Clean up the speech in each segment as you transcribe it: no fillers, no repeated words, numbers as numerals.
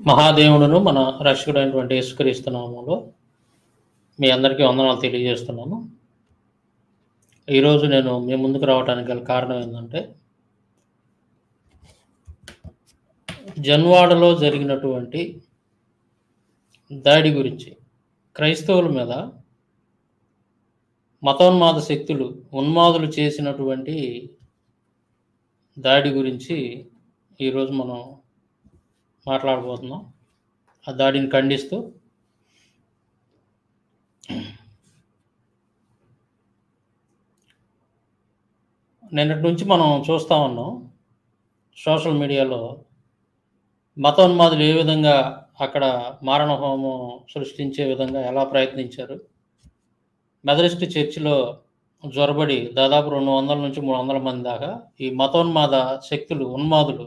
మహాదేవుడును మన రక్షకుడైనటువంటి యేసుక్రీస్తు నామములో మీ అందరికీ వందనాలు తెలియజేస్తున్నాను. ఈరోజు నేను మీ ముందుకు రావడానికి గల కారణం ఏంటంటే, జన్వాడలో జరిగినటువంటి దాడి గురించి, క్రైస్తవుల మీద మతోన్మాద శక్తులు, ఉన్మాదులు చేసినటువంటి దాడి గురించి ఈరోజు మనం మాట్లాడబోతున్నాం. ఆ దాడిని ఖండిస్తూ నిన్నటి నుంచి మనం చూస్తూ ఉన్నాం సోషల్ మీడియాలో మతోన్మాదులు ఏ విధంగా అక్కడ మారణ హోమం సృష్టించే విధంగా ఎలా ప్రయత్నించారు. మెథడిస్ట్ చర్చిలో జ్వరబడి దాదాపు 200 నుంచి 300 మంది దాకా ఈ మతోన్మాద శక్తులు, ఉన్మాదులు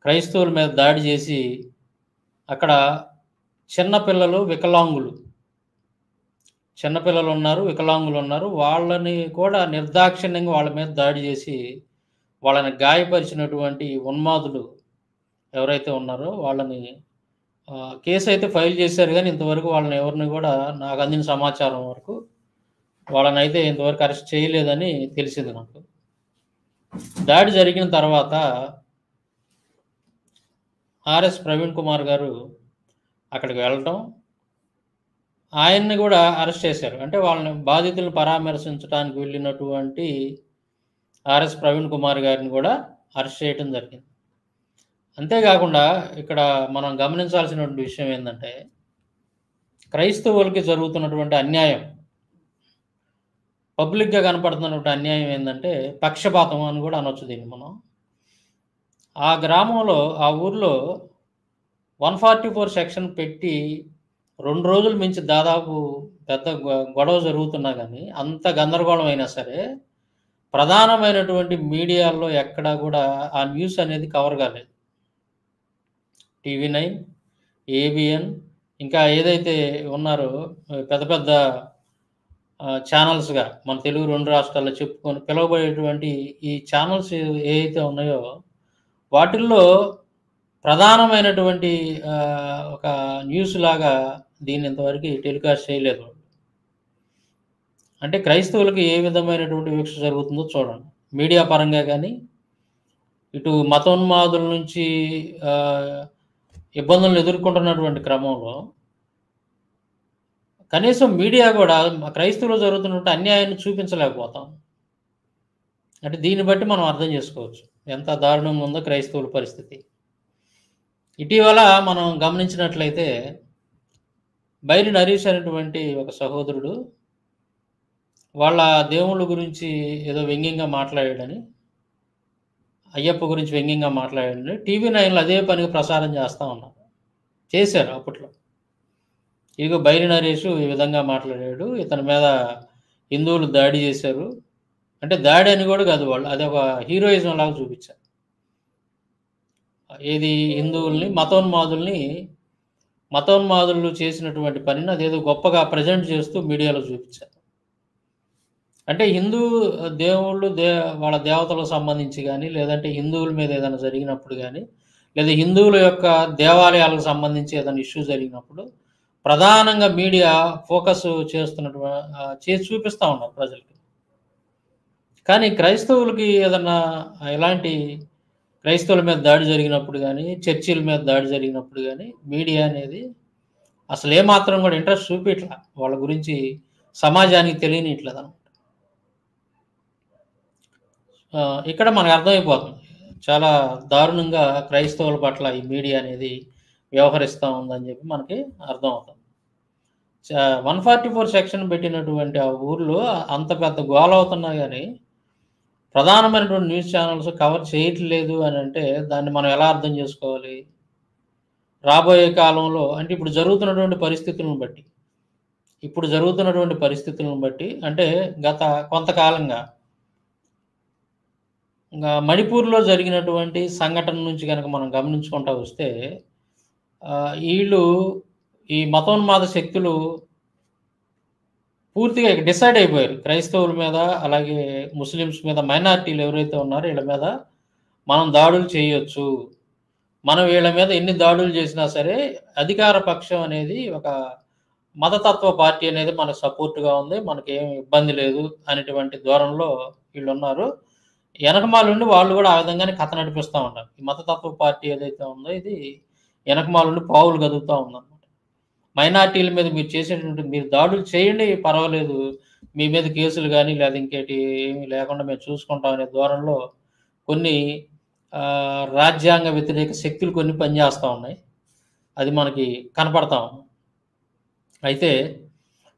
క్రైస్తవుల మీద దాడి చేసి అక్కడ చిన్నపిల్లలు, చిన్నపిల్లలు ఉన్నారు, వికలాంగులు ఉన్నారు. వాళ్ళని కూడా నిర్దాక్షిణ్యంగా వాళ్ళ మీద దాడి చేసి వాళ్ళని గాయపరిచినటువంటి ఉన్మాదులు ఎవరైతే ఉన్నారో వాళ్ళని కేసు అయితే ఫైల్ చేశారు, కానీ ఇంతవరకు వాళ్ళని ఎవరిని కూడా నాకు అందిన సమాచారం వరకు వాళ్ళని అయితే ఇంతవరకు అరెస్ట్ చేయలేదని తెలిసింది నాకు. దాడి జరిగిన తర్వాత ఆర్ఎస్ ప్రవీణ్ కుమార్ గారు అక్కడికి వెళ్ళటం, ఆయన్ని కూడా అరెస్ట్ చేశారు. అంటే వాళ్ళని బాధితులను పరామర్శించడానికి వెళ్ళినటువంటి ఆర్ఎస్ ప్రవీణ్ కుమార్ గారిని కూడా అరెస్ట్ చేయడం జరిగింది. అంతేకాకుండా ఇక్కడ మనం గమనించాల్సినటువంటి విషయం ఏంటంటే, క్రైస్తవులకి జరుగుతున్నటువంటి అన్యాయం, పబ్లిక్గా కనపడుతున్నటువంటి అన్యాయం ఏంటంటే పక్షపాతం అని కూడా అనొచ్చు దీన్ని మనం. ఆ గ్రామంలో, ఆ ఊర్లో 144 సెక్షన్ పెట్టి 2 రోజుల మించి దాదాపు పెద్ద గొడవ జరుగుతున్నా కానీ, అంత గందరగోళం అయినా సరే ప్రధానమైనటువంటి మీడియాల్లో ఎక్కడా కూడా ఆ న్యూస్ అనేది కవర్ కాలేదు. టీవీ9, ఏబిఎన్, ఇంకా ఏదైతే ఉన్నారో పెద్ద పెద్ద ఛానల్స్గా మన తెలుగు 2 రాష్ట్రాల్లో చెప్పుకొని పిలువబడేటువంటి ఈ ఛానల్స్ ఏవైతే ఉన్నాయో వాటిల్లో ప్రధానమైనటువంటి ఒక న్యూస్ లాగా దీన్ని ఇంతవరకు టెలికాస్ట్ చేయలేదు. అంటే క్రైస్తవులకు ఏ విధమైనటువంటి వీక్ష జరుగుతుందో చూడండి. మీడియా పరంగా కానీ, ఇటు మతోన్మాదుల నుంచి ఇబ్బందులను ఎదుర్కొంటున్నటువంటి క్రమంలో కనీసం మీడియా కూడా క్రైస్తవులు జరుగుతున్నటువంటి అన్యాయాన్ని చూపించలేకపోతాం. అంటే దీన్ని బట్టి మనం అర్థం చేసుకోవచ్చు ఎంత దారుణంగా ఉందో క్రైస్తవుల పరిస్థితి. ఇటీవల మనం గమనించినట్లయితే బైరి నరీష్ అనేటువంటి ఒక సహోదరుడు వాళ్ళ దేవుళ్ళ గురించి ఏదో వ్యంగ్యంగా మాట్లాడాడని, అయ్యప్ప గురించి వ్యంగ్యంగా మాట్లాడాడని టీవీ9లో అదే పనిగా ప్రసారం చేశారు అప్పట్లో. ఇదిగో బైరి నరేష్ ఈ విధంగా మాట్లాడాడు, ఇతని మీద హిందువులు దాడి చేశారు. అంటే దాడి అని కూడా కాదు, వాళ్ళు అది ఒక హీరోయిజం లాగా చూపించారు. ఏది హిందువుల్ని, మతోన్మాదులు చేసినటువంటి పనిని అదేదో గొప్పగా ప్రజెంట్ చేస్తూ మీడియాలో చూపించారు. అంటే హిందూ దేవుళ్ళు, వాళ్ళ దేవతలకు సంబంధించి కానీ, లేదంటే హిందువుల మీద ఏదైనా జరిగినప్పుడు కానీ, లేదా హిందువుల యొక్క దేవాలయాలకు సంబంధించి ఏదైనా ఇష్యూ జరిగినప్పుడు ప్రధానంగా మీడియా ఫోకస్ చేసి చూపిస్తూ ఉన్నారు ప్రజలకి. కానీ క్రైస్తవులకి ఏదన్నా ఇలాంటి క్రైస్తవుల మీద దాడి జరిగినప్పుడు కానీ, చర్చిల మీద దాడి జరిగినప్పుడు కానీ మీడియా అనేది అసలు ఏమాత్రం కూడా ఇంట్రెస్ట్ చూపించట్లా, వాళ్ళ గురించి సమాజానికి తెలియనిట్లేదు అనమాట. ఇక్కడ మనకు అర్థమైపోతుంది చాలా దారుణంగా క్రైస్తవుల పట్ల ఈ మీడియా అనేది వ్యవహరిస్తూ ఉందని చెప్పి మనకి అర్థమవుతుంది. 144 సెక్షన్ పెట్టినటువంటి ఆ ఊర్లో అంత పెద్ద గోల అవుతున్నా కానీ ప్రధానమైనటువంటి న్యూస్ ఛానల్స్ కవర్ చేయట్లేదు అని అంటే దాన్ని మనం ఎలా అర్థం చేసుకోవాలి? రాబోయే కాలంలో అంటే ఇప్పుడు జరుగుతున్నటువంటి పరిస్థితులను బట్టి అంటే గత కొంతకాలంగా మణిపూర్లో జరిగినటువంటి సంఘటన నుంచి కనుక మనం గమనించుకుంటూ వస్తే వీళ్ళు ఈ మతోన్మాద శక్తులు పూర్తిగా డిసైడ్ అయిపోయారు క్రైస్తవుల మీద, అలాగే ముస్లిమ్స్ మీద, మైనారిటీలు ఎవరైతే ఉన్నారో వీళ్ళ మీద మనం దాడులు చేయొచ్చు, మనం వీళ్ళ మీద ఎన్ని దాడులు చేసినా సరే అధికార పక్షం అనేది ఒక మతతత్వ పార్టీ అనేది మనకు సపోర్ట్‌గా ఉంది. మనకేమి ఇబ్బంది లేదు అనేటువంటి ధోరణిలో వీళ్ళున్నారు. ఎనకమాలుండి వాళ్ళు గూడా ఆ విధంగానే కథ నడిపిస్తా ఉన్నారు. ఈ మతతత్వ పార్టీ ఏదైతే ఉందో ఇది ఎనకమాలుండి పావులు కదుపుతా ఉందన్నమాట. మైనారిటీల మీద మీరు చేసేటువంటి మీరు దాడులు చేయండి పర్వాలేదు. మీ మీద కేసులు గాని లేదా ఇంకేటి ఏమి లేకుండా మేము చూసుకుంటాం అనే ధోరణిలో కొన్ని రాజ్యాంగ వ్యతిరేక శక్తులు కొన్ని పనిచేస్తా ఉన్నాయి. అది మనకి కనపడతా ఉంది. అయితే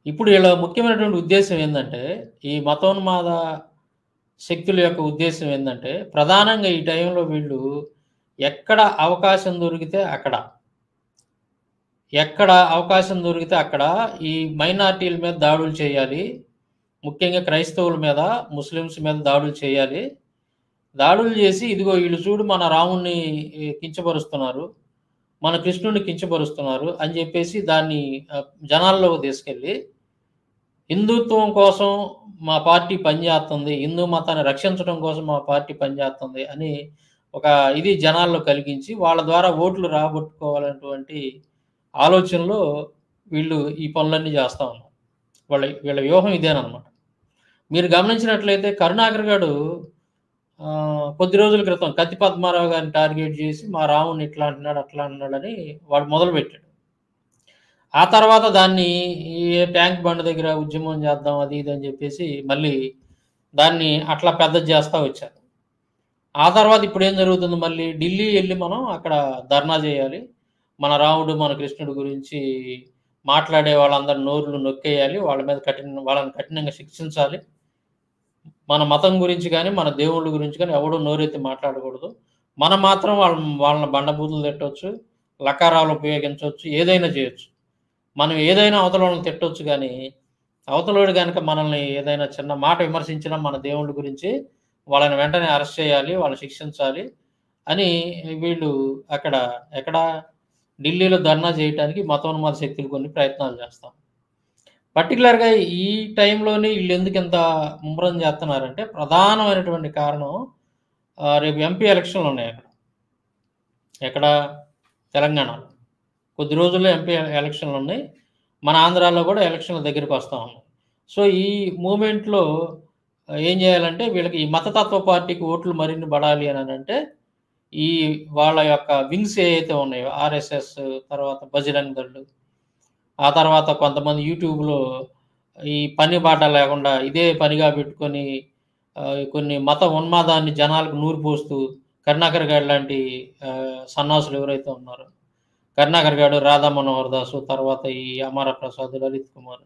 ఇప్పుడు వీళ్ళ ముఖ్యమైనటువంటి ఉద్దేశ్యం ఏందంటే, ఈ మతోన్మాద శక్తుల యొక్క ఉద్దేశ్యం ఏందంటే, ప్రధానంగా ఈ టైంలో వీళ్ళు ఎక్కడ అవకాశం దొరికితే అక్కడ, ఎక్కడ అవకాశం దొరికితే అక్కడ ఈ మైనారిటీల మీద దాడులు చేయాలి. ముఖ్యంగా క్రైస్తవుల మీద, ముస్లిమ్స్ మీద దాడులు చేయాలి. దాడులు చేసి ఇదిగో ఈళ్ళు చూడు మన రాముడిని కించపరుస్తున్నారు. మన కృష్ణుడిని కించపరుస్తున్నారు అని చెప్పేసి దాన్ని జనాల్లోకి తీసుకెళ్ళి హిందుత్వం కోసం మా పార్టీ పనిచేస్తుంది. హిందూ మతాన్ని రక్షించడం కోసం మా పార్టీ పనిచేస్తుంది అని ఒక ఇది జనాల్లో కలిగించి వాళ్ళ ద్వారా ఓట్లు రాబట్టుకోవాలనేటువంటి ఆలోచనలో వీళ్ళు ఈ పనులన్నీ చేస్తా ఉన్నారు. వీళ్ళ వ్యూహం ఇదేననమాట. మీరు గమనించినట్లయితే కరుణాకర్ గాడు కొద్ది రోజుల క్రితం కత్తి పద్మారావు గారిని టార్గెట్ చేసి మా రాముడిని ఇట్లా అంటున్నాడు, అట్లా అంటున్నాడని వాడు మొదలుపెట్టాడు. ఆ తర్వాత దాన్ని ఈ ట్యాంక్ బండ్ దగ్గర ఉద్యమం చేద్దాం అది ఇది అని చెప్పేసి మళ్ళీ దాన్ని అట్లా పెద్దది చేస్తా వచ్చారు. ఆ తర్వాత ఇప్పుడు ఏం జరుగుతుంది, మళ్ళీ ఢిల్లీ వెళ్ళి మనం అక్కడ ధర్నా చేయాలి. మన రాముడు మన కృష్ణుడు గురించి మాట్లాడే వాళ్ళందరి నోరులు నొక్కేయాలి. వాళ్ళని కఠినంగా శిక్షించాలి. మన మతం గురించి కానీ మన దేవుళ్ళ గురించి కానీ ఎవడూ నోరెత్తి మాట్లాడకూడదు. మనం మాత్రం వాళ్ళని బండబూతులు తిట్టవచ్చు, లకారాలు ఉపయోగించవచ్చు, ఏదైనా చేయొచ్చు. మనం ఏదైనా అవతలోళ్ళని తిట్టొచ్చు కానీ అవతలోడు కనుక మనల్ని ఏదైనా చిన్న మాట విమర్శించినా మన దేవుళ్ళ గురించి వాళ్ళని వెంటనే అరెస్ట్ చేయాలి, వాళ్ళని శిక్షించాలి అని వీళ్ళు ఎక్కడ ఢిల్లీలో ధర్నా చేయడానికి మతోన్మాద శక్తులు కొన్ని ప్రయత్నాలు చేస్తాం. పర్టికులర్‌గా ఈ టైంలోనే వీళ్ళెందుకు ఇంత ముమ్మరం చేస్తున్నారంటే ప్రధానమైనటువంటి కారణం రేపు ఎంపీ ఎలక్షన్‌లు ఉన్నాయి అక్కడ. ఎక్కడ? తెలంగాణలో. కొద్ది రోజుల్లో ఎంపీ ఎలక్షన్‌లు ఉన్నాయి. మన ఆంధ్రాలో కూడా ఎలక్షన్‌ల దగ్గరికి వస్తా ఉన్నాయి. సో, ఈ మూవ్‌మెంట్‌లో ఏం చేయాలంటే వీళ్ళకి ఈ మతతత్వ పార్టీకి ఓట్లు మరిన్ని పడాలి అనంటే ఈ వాళ్ళ యొక్క వింగ్స్ ఏవైతే ఉన్నాయో ఆర్ఎస్ఎస్, తర్వాత బజరంగ్ దళ్, ఆ తర్వాత కొంతమంది యూట్యూబ్‌లో ఈ పని బాట లేకుండా ఇదే పనిగా పెట్టుకొని కొన్ని మత ఉన్మాదాన్ని జనాలకు నూరిపోస్తూ కరుణాకర్ గారు లాంటి సన్నాసులు ఎవరైతే ఉన్నారో, కరుణాకర్ గారు, రాధా మనోహర్ దాసు, తర్వాత ఈ అమర ప్రసాద్, లలిత్ కుమార్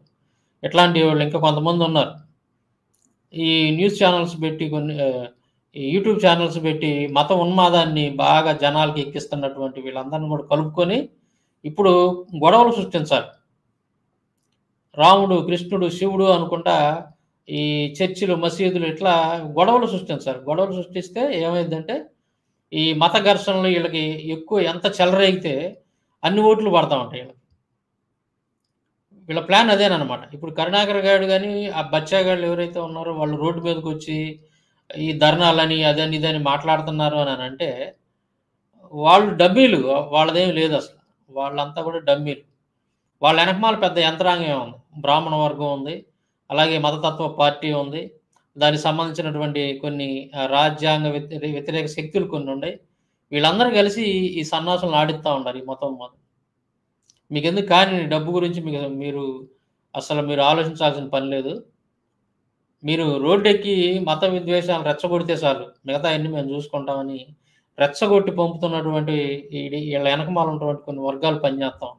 ఇట్లాంటి వాళ్ళు ఇంకా కొంతమంది ఉన్నారు. ఈ న్యూస్ ఛానల్స్ పెట్టి కొన్ని యూట్యూబ్ ఛానల్స్ పెట్టి మత ఉన్మాదాన్ని బాగా జనాలకి ఎక్కిస్తున్నటువంటి వీళ్ళందరిని కూడా కలుపుకొని ఇప్పుడు గొడవలు సృష్టించాలి. రాముడు, కృష్ణుడు, శివుడు అనుకుంటా ఈ చర్చిలు, మసీదులు ఇట్లా గొడవలు సృష్టించాలి. గొడవలు సృష్టిస్తే ఏమైందంటే ఈ మత ఘర్షణలు వీళ్ళకి ఎక్కువ ఎంత చెలరేగితే అన్ని ఓట్లు పడతా ఉంటాయి వీళ్ళకి. వీళ్ళ ప్లాన్ అదేననమాట. ఇప్పుడు కరుణాకర్ గారు గాని, ఆ బచ్చాగాళ్ళు ఎవరైతే ఉన్నారో వాళ్ళు రోడ్డు మీదకొచ్చి ఈ ధర్నాలని అదని ఇదని మాట్లాడుతున్నారు అనంటే వాళ్ళు డమ్మీలు. వాళ్ళదేమి లేదసల. వాళ్ళంతా కూడా డమ్మీలు. వాళ్ళ ఎనకమాల పెద్ద యంత్రాంగం ఉంది. బ్రాహ్మణ వర్గం ఉంది. అలాగే మతతత్వ పార్టీ ఉంది. దానికి సంబంధించినటువంటి కొన్ని రాజ్యాంగ వ్యతిరేక శక్తులు కొన్నుండాయి. వీళ్ళందరూ కలిసి ఈ సన్నాసులను ఆడిస్తా ఉండారు ఈ మొత్తం. మీకెందుకు కానీ డబ్బు గురించి మీరు ఆలోచించాల్సిన పని లేదు. మీరు రోడ్డెక్కి మత విద్వేషాలు రెచ్చగొడితే చాలు. మిగతాయన్నీ మేము చూసుకుంటామని రెచ్చగొట్టి పంపుతున్నటువంటి వీళ్ళ వెనకమాల ఉన్నటువంటి కొన్ని వర్గాలు పనిచేస్తాం.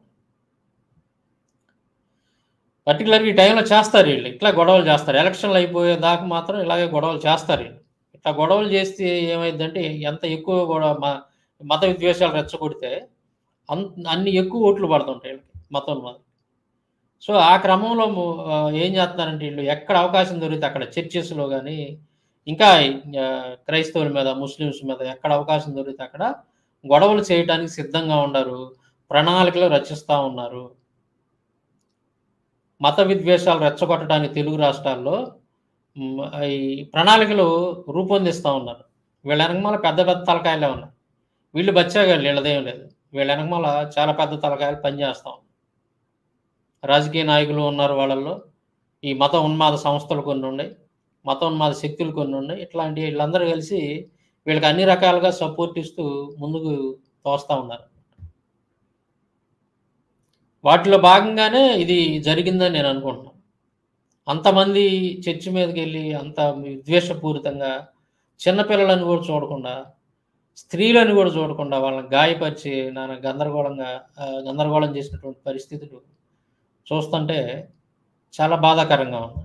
పర్టికులర్‌గా ఈ టైంలో చేస్తారు వీళ్ళు. ఇట్లా గొడవలు చేస్తారు. ఎలక్షన్‌లు అయిపోయేదాకా మాత్రం ఇలాగే గొడవలు చేస్తారు వీళ్ళు. ఇట్లా గొడవలు చేస్తే ఏమైద్దంటే ఎంత ఎక్కువ మత విద్వేషాలు రెచ్చగొడితే అన్ని ఎక్కువ ఓట్లు పడుతుంటాయి వీళ్ళకి మతోన్మాదం. సో, ఆ క్రమంలో ఏం చేస్తున్నారంటే వీళ్ళు ఎక్కడ అవకాశం దొరికితే అక్కడ చర్చెస్‌లో గాని, ఇంకా క్రైస్తవుల మీద, ముస్లిమ్స్ మీద ఎక్కడ అవకాశం దొరికితే అక్కడ గొడవలు చేయటానికి సిద్ధంగా ఉన్నారు. ప్రణాళికలు రచిస్తా ఉన్నారు. మత విద్వేషాలు రెచ్చగొట్టడానికి తెలుగు రాష్ట్రాల్లో ఈ ప్రణాళికలు రూపొందిస్తా ఉన్నారు. వీళ్ళ వెనకమాల పెద్ద పెద్ద తలకాయలే ఉన్నాయి. వీళ్ళు బచ్చాగాళ్ళు, వీళ్ళదేం లేదు. వీళ్ళ వెనకమాల చాలా పెద్ద తలకాయలు పనిచేస్తాం. రాజకీయ నాయకులు ఉన్నారు వాళ్ళల్లో. ఈ మత ఉన్మాద సంస్థలు కొన్నున్నాయి. మత ఉన్మాద శక్తులు కొన్నున్నాయి. ఇట్లాంటి వీళ్ళందరూ కలిసి వీళ్ళకి అన్ని రకాలుగా సపోర్ట్ ఇస్తూ ముందుకు తోస్తా ఉన్నారు. వాటిలో భాగంగానే ఇది జరిగిందని నేను అనుకుంటున్నాను. అంతమంది చర్చి మీదకెళ్ళి అంత విద్వేషపూరితంగా చిన్నపిల్లలని కూడా చూడకుండా, స్త్రీలని కూడా చూడకుండా వాళ్ళని గాయపరిచి గందరగోళం చేసినటువంటి పరిస్థితులు చూస్తుంటే చాలా బాధాకరంగా ఉంది.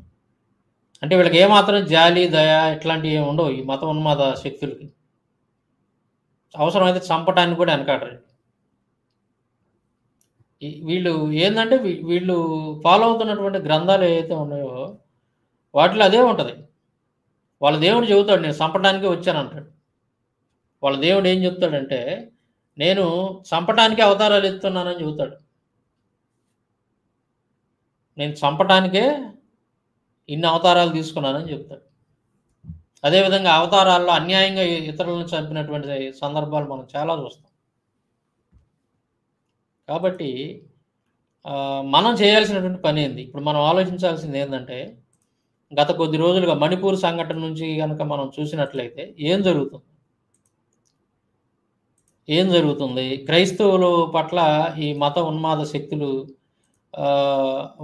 అంటే వీళ్ళకి ఏమాత్రం జాలి, దయ ఇట్లాంటివి ఏమి ఉండవు ఈ మత ఉన్మాద శక్తులకి. అవసరమైతే చంపటానికి కూడా వెనకాడరు. వీళ్ళు ఏందంటే వీళ్ళు ఫాలో అవుతున్నటువంటి గ్రంథాలు ఏవైతే ఉన్నాయో వాటిలో అదే ఉంటది. వాళ్ళ దేవుడు చెబుతాడు నేను చంపడానికే వచ్చానంటాడు. వాళ్ళ దేవుడు ఏం చెప్తాడంటే నేను చంపటానికే అవతారాలు ఎత్తున్నానని చెబుతాడు. నేను చంపటానికే ఇన్ని అవతారాలు తీసుకున్నానని చెప్తాడు. అదేవిధంగా అవతారాల్లో అన్యాయంగా ఇతరులను చంపినటువంటి సందర్భాలు మనం చాలా చూస్తాం. కాబట్టి మనం చేయాల్సినటువంటి పని ఏంది? ఇప్పుడు మనం ఆలోచించాల్సింది ఏందంటే, గత కొద్ది రోజులుగా మణిపూర్ సంఘటన నుంచి గనక మనం చూసినట్లయితే ఏం జరుగుతుంది? క్రైస్తవుల పట్ల ఈ మత ఉన్మాద శక్తులు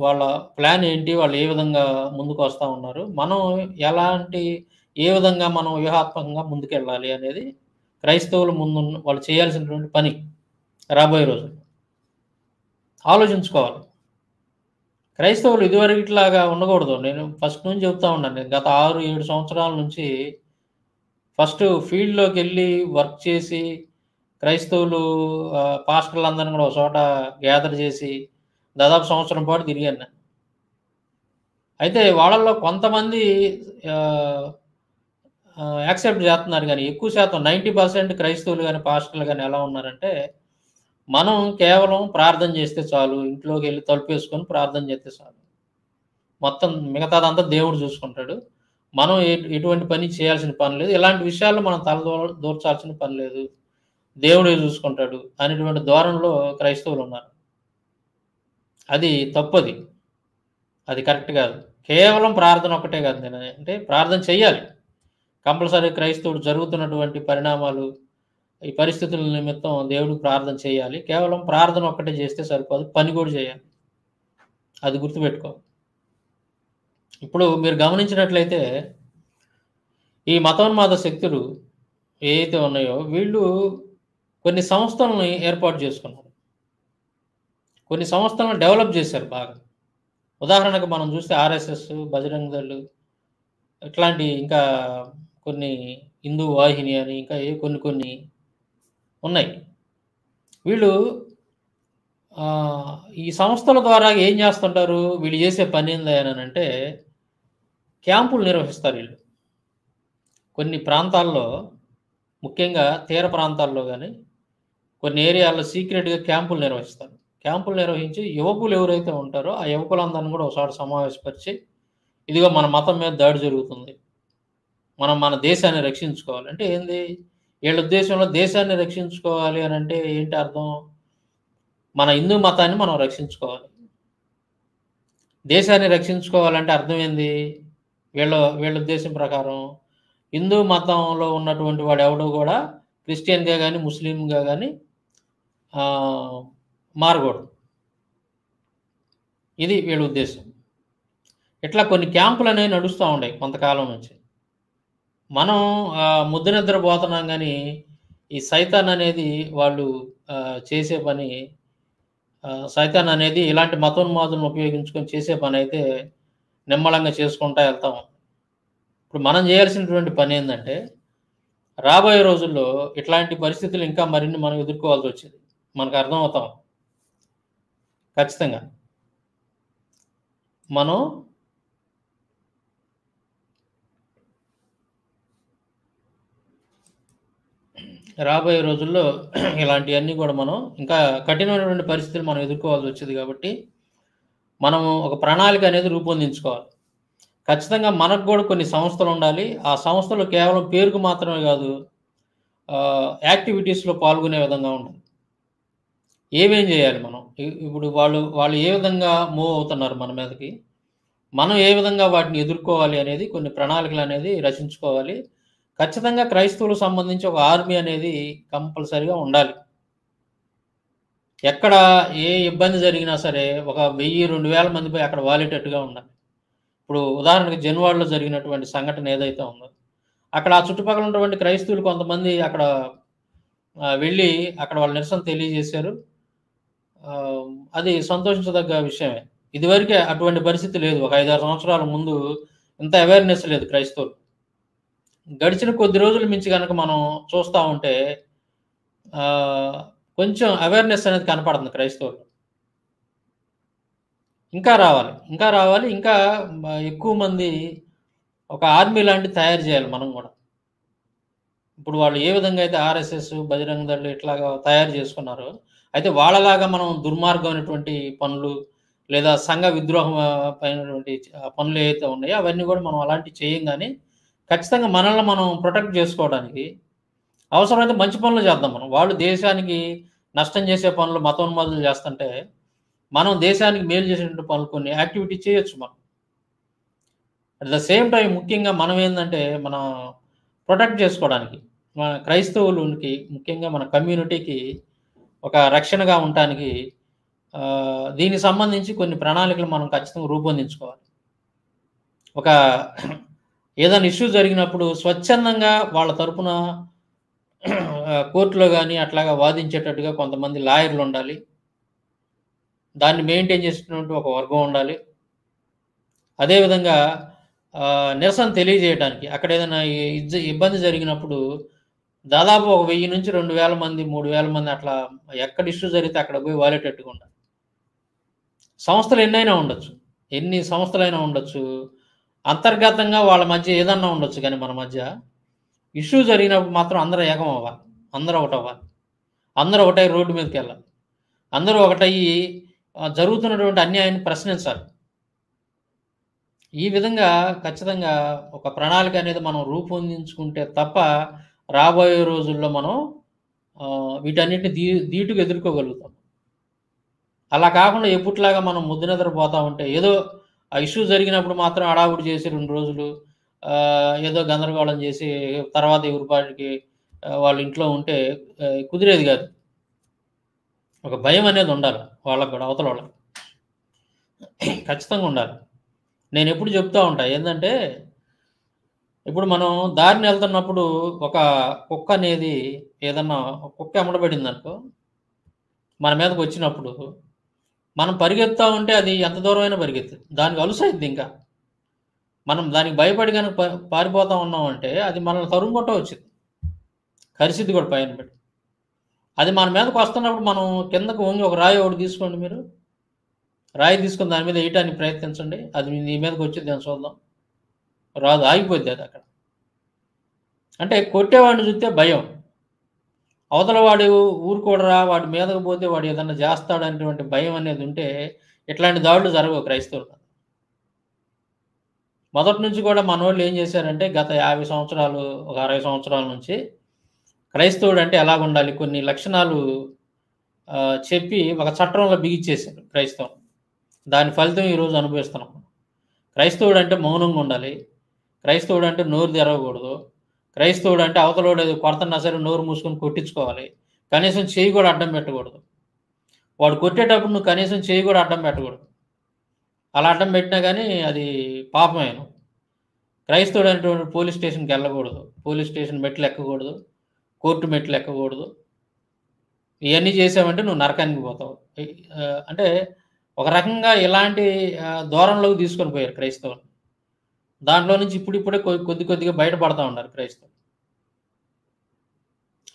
వాళ్ళ ప్లాన్ ఏంటి? వాళ్ళు ఏ విధంగా ముందుకొస్తా ఉన్నారు? మనం ఏ విధంగా మనం వ్యూహాత్మకంగా ముందుకెళ్ళాలి అనేది క్రైస్తవులు వాళ్ళు చేయాల్సినటువంటి పని రాబోయే రోజుల్లో. ఆలోచించుకోవాలి. క్రైస్తవులు ఇదివరకిట్లాగా ఉండకూడదు. నేను ఫస్ట్ నుంచి చెప్తా ఉన్నాను. నేను గత 6, 7 సంవత్సరాల నుంచి ఫస్ట్ ఫీల్డ్‌లోకెళ్ళి వర్క్ చేసి క్రైస్తవులు పాస్టర్లందరిని కూడా ఒక చోట గ్యాదర్ చేసి దాదాపు సంవత్సరం పాటు తిరిగాను నేను. అయితే వాళ్ళల్లో కొంతమంది యాక్సెప్ట్ చేస్తున్నారు గానీ, ఎక్కువ శాతం 90% క్రైస్తవులు గానీ, పాస్టర్లు గానీ ఎలా ఉన్నారంటే, మనం కేవలం ప్రార్థన చేస్తే చాలు. ఇంట్లోకెళ్ళి తలుపేసుకొని ప్రార్థన చేస్తే చాలు. మొత్తం మిగతాదంతా దేవుడు చూసుకుంటాడు. మనం ఎటువంటి పని చేయాల్సిన పని లేదు. ఇలాంటి విషయాల్లో మనం దూర్చాల్సిన పని లేదు. దేవుడే చూసుకుంటాడు అనేటువంటి ధోరణిలో క్రైస్తవులున్నారు. అది తప్పది. అది కరెక్ట్ కాదు. కేవలం ప్రార్థన ఒక్కటే కాదు. అంటే ప్రార్థన చెయ్యాలి. కంపల్సరీ క్రైస్తవుడు జరుగుతున్నటువంటి పరిణామాలు, ఈ పరిస్థితుల నిమిత్తం దేవుడికి ప్రార్థన చేయాలి. కేవలం ప్రార్థన ఒక్కటే చేస్తే సరిపోదు. పని కూడా చేయాలి. అది గుర్తుపెట్టుకోవాలి. ఇప్పుడు మీరు గమనించినట్లయితే ఈ మతోన్మాద శక్తులు ఏవైతే ఉన్నాయో వీళ్ళు కొన్ని సంస్థలను ఏర్పాటు చేసుకున్నారు. కొన్ని సంస్థలను డెవలప్ చేశారు బాగా. ఉదాహరణకు మనం చూస్తే ఆర్ఎస్ఎస్, బజరంగ దళ్ ఇట్లాంటి ఇంకా కొన్ని హిందూ వాహిని అని ఇంకా కొన్ని ఉన్నాయి. వీళ్ళు ఈ సంస్థల ద్వారా ఏం చేస్తుంటారు? వీళ్ళు చేసే పని ఏందనంటే క్యాంపులు నిర్వహిస్తారు వీళ్ళు. కొన్ని ప్రాంతాల్లో ముఖ్యంగా తీర ప్రాంతాల్లో గానీ, కొన్ని ఏరియాల్లో సీక్రెట్‌గా క్యాంపులు నిర్వహిస్తారు. క్యాంపులు నిర్వహించి యువకులు ఎవరైతే ఉంటారో ఆ యువకులందరిని కూడా ఒకచోట సమావేశపరిచి, ఇదిగో మన మతం మీద దాడి జరుగుతుంది. మనం మన దేశాన్ని రక్షించుకోవాలి. అంటే ఏంది? వీళ్ళ ఉద్దేశంలో దేశాన్ని రక్షించుకోవాలి అనంటే ఏంటి అర్థం? మన హిందూ మతాన్ని మనం రక్షించుకోవాలి. దేశాన్ని రక్షించుకోవాలంటే అర్థం ఏంది? వీళ్ళ ఉద్దేశం ప్రకారం హిందూ మతంలో ఉన్నటువంటి వాడెవడు కూడా క్రిస్టియన్‌గా గానీ, ముస్లింగా గానీ మారకూడదు. ఇది వీళ్ళ ఉద్దేశం. ఇట్లా కొన్ని క్యాంపులనేవి నడుస్తా ఉండాయి కొంతకాలం నుంచి. మనం ముద్దు నిద్రపోతున్నాం గానీ, ఈ సైతాన్ అనేది వాళ్ళు చేసే పని సైతాన్ అనేది ఇలాంటి మతోన్మాదులను ఉపయోగించుకొని చేసే పనైతే నిమ్మళంగా చేసుకుంటా వెళ్తాం. ఇప్పుడు మనం చేయాల్సినటువంటి పనేందంటే, రాబోయే రోజుల్లో ఇట్లాంటి పరిస్థితులు ఇంకా మరిన్ని మనం ఎదుర్కోవాల్సొచ్చింది. మనకు అర్థమవుతాం. ఖచ్చితంగా. మనం రాబోయే రోజుల్లో ఇలాంటియన్నీ కూడా మనం ఇంకా కఠినమైనటువంటి పరిస్థితులు మనం ఎదుర్కోవాల్సొచ్చేది కాబట్టి, మనము ఒక ప్రణాళిక అనేది రూపొందించుకోవాలి. ఖచ్చితంగా మనకు కూడా కొన్ని సంస్థలుండాలి. ఆ సంస్థలు కేవలం పేరుకు మాత్రమే కాదు, యాక్టివిటీస్‌లో పాల్గొనే విధంగా ఉండాలి. ఏమేం చేయాలి మనం? ఇప్పుడు వాళ్ళు ఏ విధంగా మూవ్ అవుతున్నారు మన మీదకి? మనం ఏ విధంగా వాటిని ఎదుర్కోవాలి అనేది కొన్ని ప్రణాళికలనేది రచించుకోవాలి. ఖచ్చితంగా క్రైస్తవులకు సంబంధించి ఒక ఆర్మీ అనేది కంపల్సరీగా ఉండాలి. ఎక్కడ ఏ ఇబ్బంది జరిగినా సరే ఒక 1000, 2000 మంది పోయి అక్కడ వాలేటట్టుగా ఉండాలి. ఇప్పుడు ఉదాహరణకి జెన్వాడలో జరిగినటువంటి సంఘటన ఏదైతే ఉందో, అక్కడ ఆ చుట్టుపక్కల ఉన్నటువంటి క్రైస్తవులు కొంతమంది అక్కడ వెళ్ళి అక్కడ వాళ్ళు నిరసన తెలియజేశారు. ఆహ్, అది సంతోషించదగ్గ విషయమే. ఇదివరకే అటువంటి పరిస్థితి లేదు. ఒక 5, 6 సంవత్సరాల ముందు ఇంత అవేర్‌నెస్ లేదు క్రైస్తవులు. గడిచిన కొద్ది రోజుల నుంచి గనక మనం చూస్తా ఉంటే ఆహ్, కొంచెం అవేర్‌నెస్ అనేది కనపడుతుంది క్రైస్తవుల్లో. ఇంకా రావాలి. ఇంకా రావాలి. ఇంకా ఎక్కువ మంది ఒక ఆర్మీ లాంటిది తయారు చేయాలి మనం గూడా. ఇప్పుడు వాళ్ళు ఏ విధంగా అయితే ఆర్ఎస్ఎస్, బజరంగ దళ్ ఇట్లాగా తయారు చేసుకున్నారో, అయితే వాళ్ళలాగా మనం దుర్మార్గమైనటువంటి పనులు, లేదా సంఘ విద్రోహం పైనటువంటి పనులు ఏవైతే ఉన్నాయో అవన్నీ గూడా మనం అలాంటివి చేయం గానీ, ఖచ్చితంగా మనల్ని మనం ప్రొటెక్ట్ జేసుకోవడానికి అవసరమైతే మంచి పనులు చేద్దాం మనం. వాళ్ళు దేశానికి నష్టం చేసే పనులు మతోన్మాదులు చేస్తుంటే, మనం దేశానికి మేలు చేసేటువంటి పనులు కొన్ని యాక్టివిటీ చేయొచ్చు మనం. అట్ ద సేమ్ టైమ్ ముఖ్యంగా మనమేందంటే, మన ప్రొటెక్ట్ చేసుకోవడానికి, మన క్రైస్తవులునికి ముఖ్యంగా మన కమ్యూనిటీకి ఒక రక్షణగా ఉండటానికి దీనికి సంబంధించి కొన్ని ప్రణాళికలు మనం ఖచ్చితంగా రూపొందించుకోవాలి. ఒక ఏదైనా ఇష్యూ జరిగినప్పుడు స్వచ్ఛందంగా వాళ్ళ తరపున కోర్ట్‌లో గాని అట్లాగా వాదించేటట్టుగా కొంతమంది లాయర్‌లుండాలి. దాన్ని మెయింటైన్ చేసేటువంటి ఒక వర్గం ఉండాలి. అదే విధంగా నిరసన తెలియజేయటానికి అక్కడేదైనా ఇబ్బంది జరిగినప్పుడు దాదాపు ఒక 1000-2000 మంది, 3000 మంది అట్లా ఎక్కడ ఇష్యూ జరిగితే అక్కడ పోయి వాలేటట్టుగా ఉండాలి. సంస్థలు ఎన్నైనా ఉండొచ్చు. ఎన్ని సంస్థలైనా ఉండొచ్చు. అంతర్గతంగా వాళ్ళ మధ్య ఏదన్నా ఉండొచ్చు గానీ మన మధ్య. ఇష్యూ జరిగినప్పుడు మాత్రం అందరూ ఏకం అవ్వాలి. అందరూ ఒకటవ్వాలి. అందరూ ఒకటై రోడ్డు మీదకెళ్ళాలి. అందరూ ఒకటయ్యి జరుగుతున్నటువంటి అన్యాయాన్ని ప్రశ్నించాలి. ఈ విధంగా ఖచ్చితంగా ఒక ప్రణాళిక అనేది మనం రూపొందించుకుంటే తప్ప, రాబోయే రోజుల్లో మనం వీటన్నిటిని ధీటుగా ఎదుర్కోగలుగుతాం. అలా కాకుండా ఎప్పట్లాగా మనం ముద్దు నిద్రపోతా ఉంటే, ఏదో ఆ ఇష్యూ జరిగినప్పుడు మాత్రం హడావుడి చేసి 2 రోజులు ఏదో గందరగోళం చేసి తర్వాత ఎవరి పాటికి వాళ్ళ ఇంట్లో ఉంటే కుదిరేది కాదు. ఒక భయం అనేది ఉండాలి వాళ్ళకి కూడా, అవతల వాళ్ళకి. ఖచ్చితంగా ఉండాలి. నేనెప్పుడు చెప్తా ఉంటా ఏందంటే, ఇప్పుడు మనం దారిన ఎళ్తున్నప్పుడు ఒక కుక్క అనేది ఏదన్నా కుక్క ఎమ్మటబడిందనుకో, మన మీదకొచ్చినప్పుడు మనం పరిగెత్తా ఉంటే అది ఎంత దూరమైనా పరిగెత్తుద్ది. దానికి అలుసైద్దింకా. మనం దానికి భయపడి గనక పారిపోతా ఉన్నామంటే అది మనల్ని తరుముకుంటూ వచ్చిద్ది. కరిసిద్ది కూడా పైన పెట్టి. అది మన మీదకొస్తున్నప్పుడు మనం కిందకు వంగి ఒక రాయి ఒకటి తీసుకోండి మీరు. రాయి తీసుకొని దాని మీద ఎయటానికి ప్రయత్నించండి. అది నీ మీదకొచ్చిద్దేమో చూద్దాం. రాదు. ఆగిపోద్ది అదక్కడ. అంటే కొట్టేవాడిని చూస్తే భయం. అవతల వాడు ఊరుకోడురా, వాడి మీదకి పోతే వాడు ఏదన్నా జేస్తాడనేటువంటి భయం అనేది ఉంటే, ఇట్లాంటి దాడులు జరగవు క్రైస్తవులకు. మొదటి నుంచి కూడా మనోళ్ళు ఏం చేశారంటే, గత 50 సంవత్సరాలు, ఒక 60 సంవత్సరాల నుంచి క్రైస్తవుడంటే ఎలాగుండాలి, కొన్ని లక్షణాలు చెప్పి ఒక చట్రంలో బిగిచ్చేశారు క్రైస్తవం. దాని ఫలితం ఈరోజు అనుభవిస్తున్నాం. క్రైస్తవుడంటే మౌనంగా ఉండాలి. క్రైస్తవుడంటే నోరు తెరవకూడదు. క్రైస్తవుడంటే అవతలోడు ఏదో కొడుతున్నా సరే నోరు మూసుకొని కొట్టించుకోవాలి. కనీసం చెయ్యి కూడా అడ్డం పెట్టకూడదు. వాడు కొట్టేటప్పుడు నువ్వు కనీసం చెయ్యి కూడా అడ్డం పెట్టకూడదు. అలా అడ్డం పెట్టినా గానీ అది పాపమే. క్రైస్తవుడైనటువంటి పోలీస్ స్టేషన్‌కెళ్ళకూడదు. పోలీస్ స్టేషన్ మెట్లెక్కకూడదు. కోర్టు మెట్లెక్కకూడదు. ఇయన్నీ చేసావంటే నువ్వు నరకానికి పోతావు. అంటే ఒక రకంగా ఇలాంటి ధోరణిలోకి తీసుకొని పోయారు క్రైస్తవులు. దాంట్లో నుంచి ఇప్పుడిప్పుడే కొద్ది కొద్దిగా బయటపడతా ఉన్నారు క్రైస్తవులు.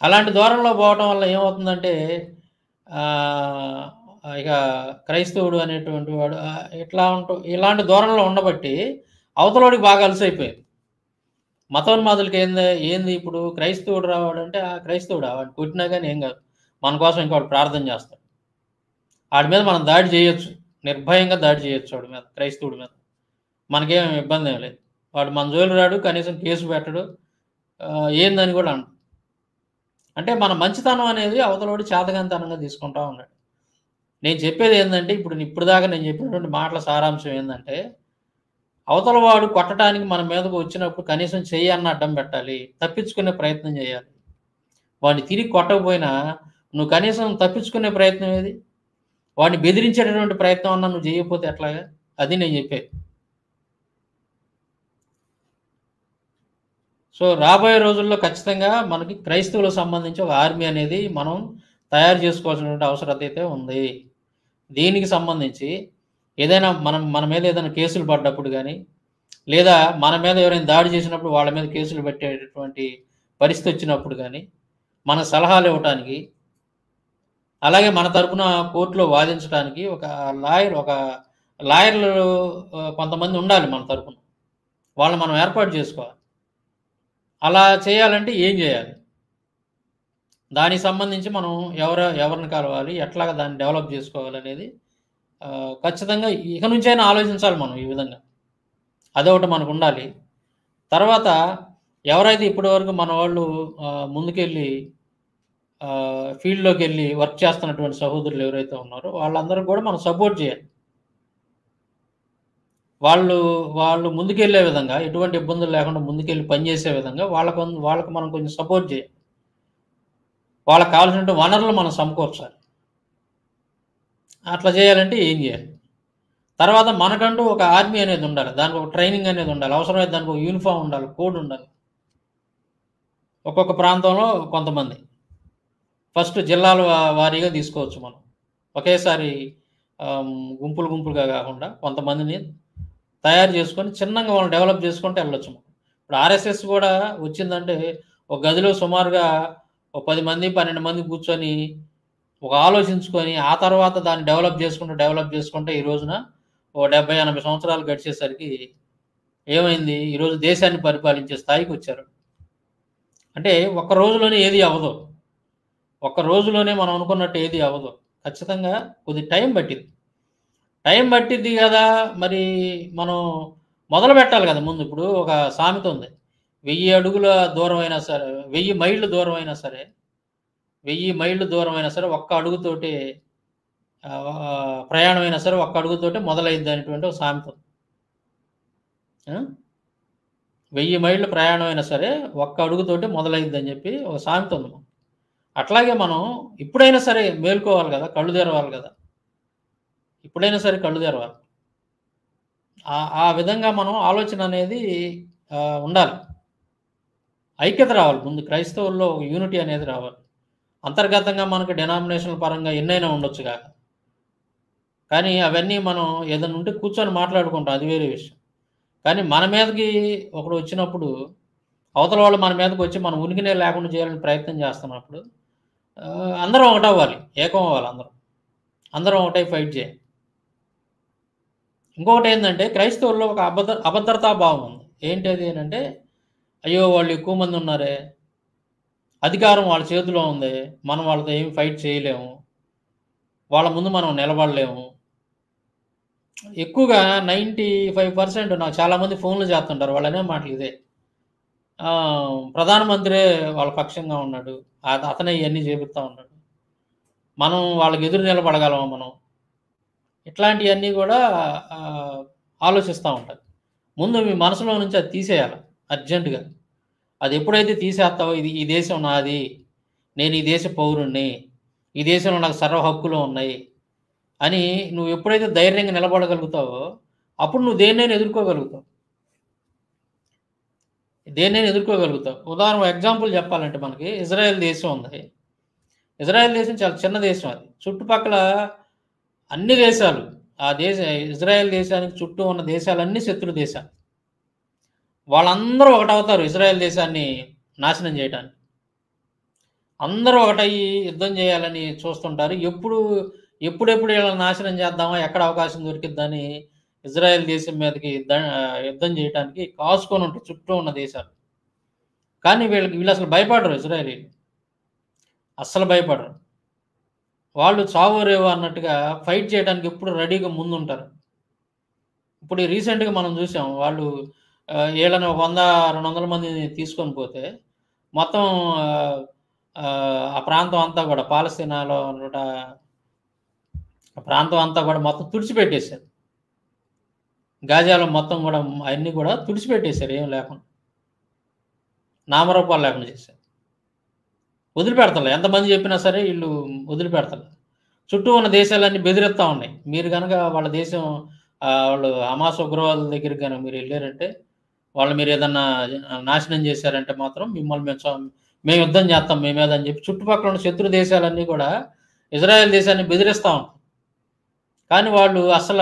అలాంటి ధోరణిలో పోవటం వల్ల ఏమవుతుందంటే ఆహ్, ఇక క్రైస్తవుడు అనేటువంటి వాడు ఇలాంటి ధోరణిలో ఉండబట్టి అవతలోడికి బాగా అలుసైపోయింది. మతోన్మాదులకి ఏంది ఇప్పుడు క్రైస్తవుడురా వాడంటే, ఆ! క్రైస్తవుడా? వాడిని కొట్టినా గాని ఏం గాదు. మన కోసం ఇంకా వాడు ప్రార్థన జేస్తాడు. ఆడి మీద మనం దాడి జేయొచ్చు. నిర్భయంగా దాడి జేయొచ్చు వాడి మీద, క్రైస్తవుడి మీద. మనకేం ఇబ్బందేం లేదు. వాడు మన జోలికి రాడు. కనీసం కేసు పెట్టడు. ఏందని గూడా అనడు. అంటే మన మంచితనం అనేది అవతలోడు చేతగానితనంగా తీసుకుంటా ఉన్నాడు. నేను చెప్పేది ఏందంటే ఇప్పుడు దాకా నేను చెప్పినటువంటి మాటల సారాంశం ఏందంటే, అవతల వాడు కొట్టడానికి మన మీదకు వచ్చినప్పుడు కనీసం చెయ్యి అన్న అడ్డం పెట్టాలి. తప్పించుకునే ప్రయత్నం చేయాలి. వాడిని తిరిగి కొట్టకపోయినా నువ్వు కనీసం తప్పించుకునే ప్రయత్నం ఏది? వాడిని బెదిరించేటటువంటి ప్రయత్నం అన్నా నువ్వు చేయకపోతే ఎట్లాగా? అది నేను చెప్పేది. సో, రాబోయే రోజుల్లో ఖచ్చితంగా మనకి క్రైస్తవులకు సంబంధించి ఒక ఆర్మీ అనేది మనం తయారు చేసుకోవాల్సినటువంటి అవసరత అయితే ఉంది. దీనికి సంబంధించి ఏదైనా మన మీద ఏదైనా కేసులు పడ్డప్పుడు గాని, లేదా మన మీద ఎవరైనా దాడి చేసినప్పుడు వాళ్ళ మీద కేసులు పెట్టేటటువంటి పరిస్థితి వచ్చినప్పుడు గాని, మన సలహాలు ఇవ్వటానికి, అలాగే మన తరపున కోర్టులో వాదించడానికి ఒక లాయర్‌లు కొంతమంది ఉండాలి మన తరపున. వాళ్ళని మనం ఏర్పాటు చేసుకోవాలి. అలా చేయాలంటే ఏం చేయాలి? దానికి సంబంధించి మనం ఎవరిని కలవాలి? ఎట్లాగా దాన్ని డెవలప్ చేసుకోవాలనేది ఖచ్చితంగా ఇక నుంచైనా ఆలోచించాలి మనం ఈ విధంగా. అదొకటి మనకుండాలి. తర్వాత ఎవరైతే ఇప్పటివరకు మనవాళ్ళు ముందుకెళ్ళి ఫీల్డ్‌లోకెళ్ళి వర్క్ చేస్తున్నటువంటి సహోదరులు ఎవరైతే ఉన్నారో వాళ్ళందరికి కూడా మనం సపోర్ట్ చేయాలి. వాళ్ళు వాళ్ళు ముందుకెళ్ళే విధంగా, ఎటువంటి ఇబ్బందులు లేకుండా ముందుకెళ్ళి పనిచేసే విధంగా వాళ్ళకి మనం కొంచెం సపోర్ట్ చేయాలి. వాళ్ళకి కావాల్సినటువంటి వనరులు మనం సమకూర్చాలి. అట్లా చేయాలంటే ఏం చేయాలి? తర్వాత మనకంటూ ఒక ఆర్మీ అనేది ఉండాలి. దానికి ఒక ట్రైనింగ్ అనేది ఉండాలి. అవసరమైతే దానికి ఒక యూనిఫార్మ్ ఉండాలి. కోడ్ ఉండాలి. ఒక్కొక్క ప్రాంతంలో కొంతమంది. ఫస్ట్ జిల్లాల వారీగా తీసుకోవచ్చు మనం. ఒకేసారి గుంపులుగా కాకుండా కొంతమందిని తయారు చేసుకొని చిన్నంగా వాళ్ళని డెవలప్ చేసుకుంటూ ఎళ్ళొచ్చు మనం. ఇప్పుడు ఆర్ఎస్ఎస్ కూడా వచ్చిందంటే ఒక గదిలో సుమారుగా ఒక 10 మంది, 12 మంది కూర్చొని ఆలోచించుకొని ఆ తర్వాత దాన్ని డెవలప్ చేసుకుంటే ఈ రోజున ఓ 70, 80 సంవత్సరాలు గడిచేసరికి ఏమైంది? ఈరోజు దేశాన్ని పరిపాలించే స్థాయికొచ్చారు. అంటే ఒక్క రోజులోనే ఏది అవ్వదు. ఒక్క రోజులోనే మనం అనుకున్నట్టు ఏది అవ్వదు. ఖచ్చితంగా కొద్ది టైం పట్టిద్ది. టైం పట్టిద్ది గదా! మరి మనం మొదలుపెట్టాలి గదా! ముందు. ఇప్పుడు ఒక సామెత ఉంది. 1000 అడుగుల దూరమైనా సరే 1000 మైళ్ళు దూరమైనా సరే 1000 మైళ్ళు దూరమైనా సరే ఒక్క అడుగుతోటే ప్రయాణమైనా సరే ఒక్క అడుగుతోటే మొదలైద్ది అనేటువంటి ఒక సామెత ఉంది. ఆ! 1000 మైళ్ళ ప్రయాణం అయినా సరే ఒక్క అడుగుతోటే మొదలైద్దని జెప్పి ఒక సామెత ఉంది. అట్లాగే మనం ఇప్పుడైనా సరే మేలుకోవాలి గదా! కళ్ళు తెరవాలి గదా! ఇప్పుడైనా సరే కళ్ళు తెరవాలి. ఆ విధంగా మనం ఆలోచన అనేది ఉండాలి. ఐక్యత రావాలి ముందు క్రైస్తవుల్లో ఒక యూనిటీ అనేది రావాలి. అంతర్గతంగా మనకు డినామినేషనల్ పరంగా ఎన్నైనా ఉండొచ్చు గాక. కానీ అవన్నీ మనం ఏదైనా ఉంటే కూర్చొని మాట్లాడుకుంటాం. అది వేరే విషయం. కానీ మన మీదకి ఒకడు వచ్చినప్పుడు, అవతల వాళ్ళు మన మీదకొచ్చి మన ఉనికినే లేకుండా చేయాలని ప్రయత్నం చేస్తున్నప్పుడు అందరం ఒకటవ్వాలి. ఏకం అవ్వాలి అందరం. అందరం ఒకటై ఫైట్ చేయాలి. ఇంకొకటేందంటే క్రైస్తవుల్లో ఒక అభద్రతా భావం ఉంది. ఏంటది అనంటే, అయ్యో! వాళ్ళు ఎక్కువ మంది ఉన్నారే, అధికారం వాళ్ళ చేతిలో ఉంది. మనం వాళ్ళతో ఏమి ఫైట్ చేయలేము. వాళ్ళ ముందు మనం నిలబడలేము. ఎక్కువగా 95% నాకు చాలామంది ఫోన్‌లు చేస్తుంటారు. వాళ్ళనే మాటలు ఇదే. ప్రధానమంత్రే వాళ్ళ పక్షంగా ఉన్నాడు. అతనే ఇయన్నీ చేపిస్తా ఉన్నాడు. మనం వాళ్ళకి ఎదురు నిలబడగలమా మనం? ఇట్లాంటియన్నీ గూడా ఆలోచిస్తా ఉంటారు. ముందు మీ మనసులో నుంచి అది తీసేయాల అర్జెంట్‌గా. అదెప్పుడైతే తీసేత్తావో ఈ దేశం నాది. నేను ఈ దేశ పౌరుడిని. ఈ దేశంలో నాకు సర్వ హక్కులు ఉన్నాయి. అని నువ్వెప్పుడైతే ధైర్యంగా నిలబడగలుగుతావో, అప్పుడు నువ్వు దేన్నైనా ఎదుర్కోగలుగుతావు. దేన్నైనా ఎదుర్కోగలుగుతావు. ఎగ్జాంపుల్ చెప్పాలంటే మనకి ఇజ్రాయెల్ దేశం ఉంది. ఇజ్రాయెల్ దేశం చాలా చిన్న దేశం అది. చుట్టుపక్కల అన్ని దేశాలు ఇజ్రాయెల్ దేశానికి చుట్టూ ఉన్న దేశాలన్నీ శత్రు దేశాలు. వాళ్ళందరూ ఒకటవుతారు ఇజ్రాయెల్ దేశాన్ని నాశనం చేయటానికి. అందరూ ఒకటయ్యి యుద్ధం చేయాలని చూస్తుంటారు. ఎప్పుడెప్పుడు ఈళ్ళని నాశనం చేద్దామా? ఎక్కడ అవకాశం దొరికిద్దని ఇజ్రాయెల్ దేశం మీదకి యుద్ధం చేయటానికి కాసుకొనుంటాయి చుట్టూ ఉన్న దేశాలు. కానీ వీళ్ళసలు భయపడరు ఇజ్రాయేలీలు. అస్సలు భయపడరు. వాళ్ళు చావో రేవో అన్నట్టుగా ఫైట్ చేయడానికి ఎప్పుడు రెడీగా ముందుంటారు. ఇప్పుడు రీసెంట్‌గా మనం చూసాం. వాళ్ళు ఈళ్ళని 100, 200 మందిని తీసుకొని పోతే మొత్తం ఆ ప్రాంతం అంతా కూడా పాలస్తీనాలో ఉన్నట ఆ ప్రాంతం అంతా కూడా మొత్తం తుడిచిపెట్టేశారు. గాజాలో మొత్తం కూడా అయన్నీ కూడా తుడిచిపెట్టేశారు ఏం లేకుండా. నామరూపాలు లేకుండా చేశారు. వదిలిపెడతలే. ఎంతమంది చెప్పినా సరే ఈళ్ళు వదిలిపెడతలే. చుట్టూ ఉన్న దేశాలన్నీ బెదిరిస్తా ఉన్నాయి. మీరు గనక వాళ్ళ దేశం వాళ్ళు హమాస్ ఉగ్రవాదుల దగ్గరికి గనక మీరెళ్లారంటే, వాళ్ళు మీరేదన్నా నాశనం చేశారంటే మాత్రం మిమ్మల్ని మేము యుద్ధం చేస్తాం మీ మీద అని చెప్పి చుట్టుపక్కల ఉన్న శత్రు దేశాలన్నీ కూడా ఇజ్రాయెల్ దేశాన్ని బెదిరిస్తా ఉంటాయి. కానీ వాళ్ళు అసల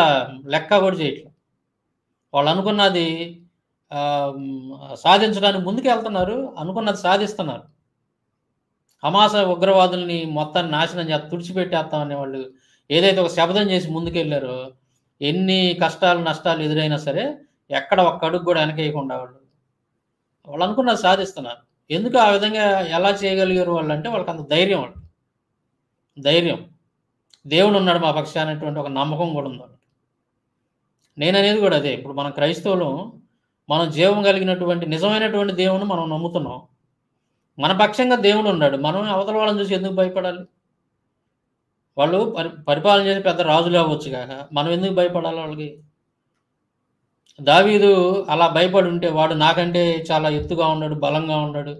లెక్క కూడా చేయట్లేదు. వాళ్ళనుకున్నది సాధించడానికి ముందుకెళ్తున్నారు. అనుకున్నది సాధిస్తున్నారు. హమాస్ ఉగ్రవాదుల్ని మొత్తాన్ని నాశనం తుడిచిపెట్టేస్తాం అనేవాళ్ళు ఏదైతే ఒక శపథం చేసి ముందుకెళ్లారో, ఎన్ని కష్టాలు, నష్టాలు ఎదురైనా సరే ఎక్కడ ఒక్క అడుగు కూడా వెనకేయకుండా వాళ్ళనుకున్నది సాధిస్తున్నారు. ఎందుకు ఆ విధంగా ఎలా చేయగలిగారు వాళ్ళంటే వాళ్ళకంత ధైర్యం వాళ్ళకి. ధైర్యం. దేవుడున్నాడు మా పక్షాన అనేటువంటి ఒక నమ్మకం కూడా ఉంది వాళ్ళకి. నేననేది కూడా అదే. ఇప్పుడు మనం క్రైస్తవులం, మనం జీవం కలిగినటువంటి నిజమైనటువంటి దేవుడిని మనం నమ్ముతున్నాం. మన పక్షంగా దేవుడున్నాడు. మనం అవతల వాళ్ళని చూసి ఎందుకు భయపడాలి? వాళ్ళు పరిపాలన చేసి పెద్ద రాజులు అవ్వచ్చు గాక, మనం ఎందుకు భయపడాలి వాళ్ళకి? దావీదు అలా భయపడి ఉంటే వాడు నాకంటే చాలా ఎత్తుగా ఉన్నాడు, బలంగా ఉన్నాడు,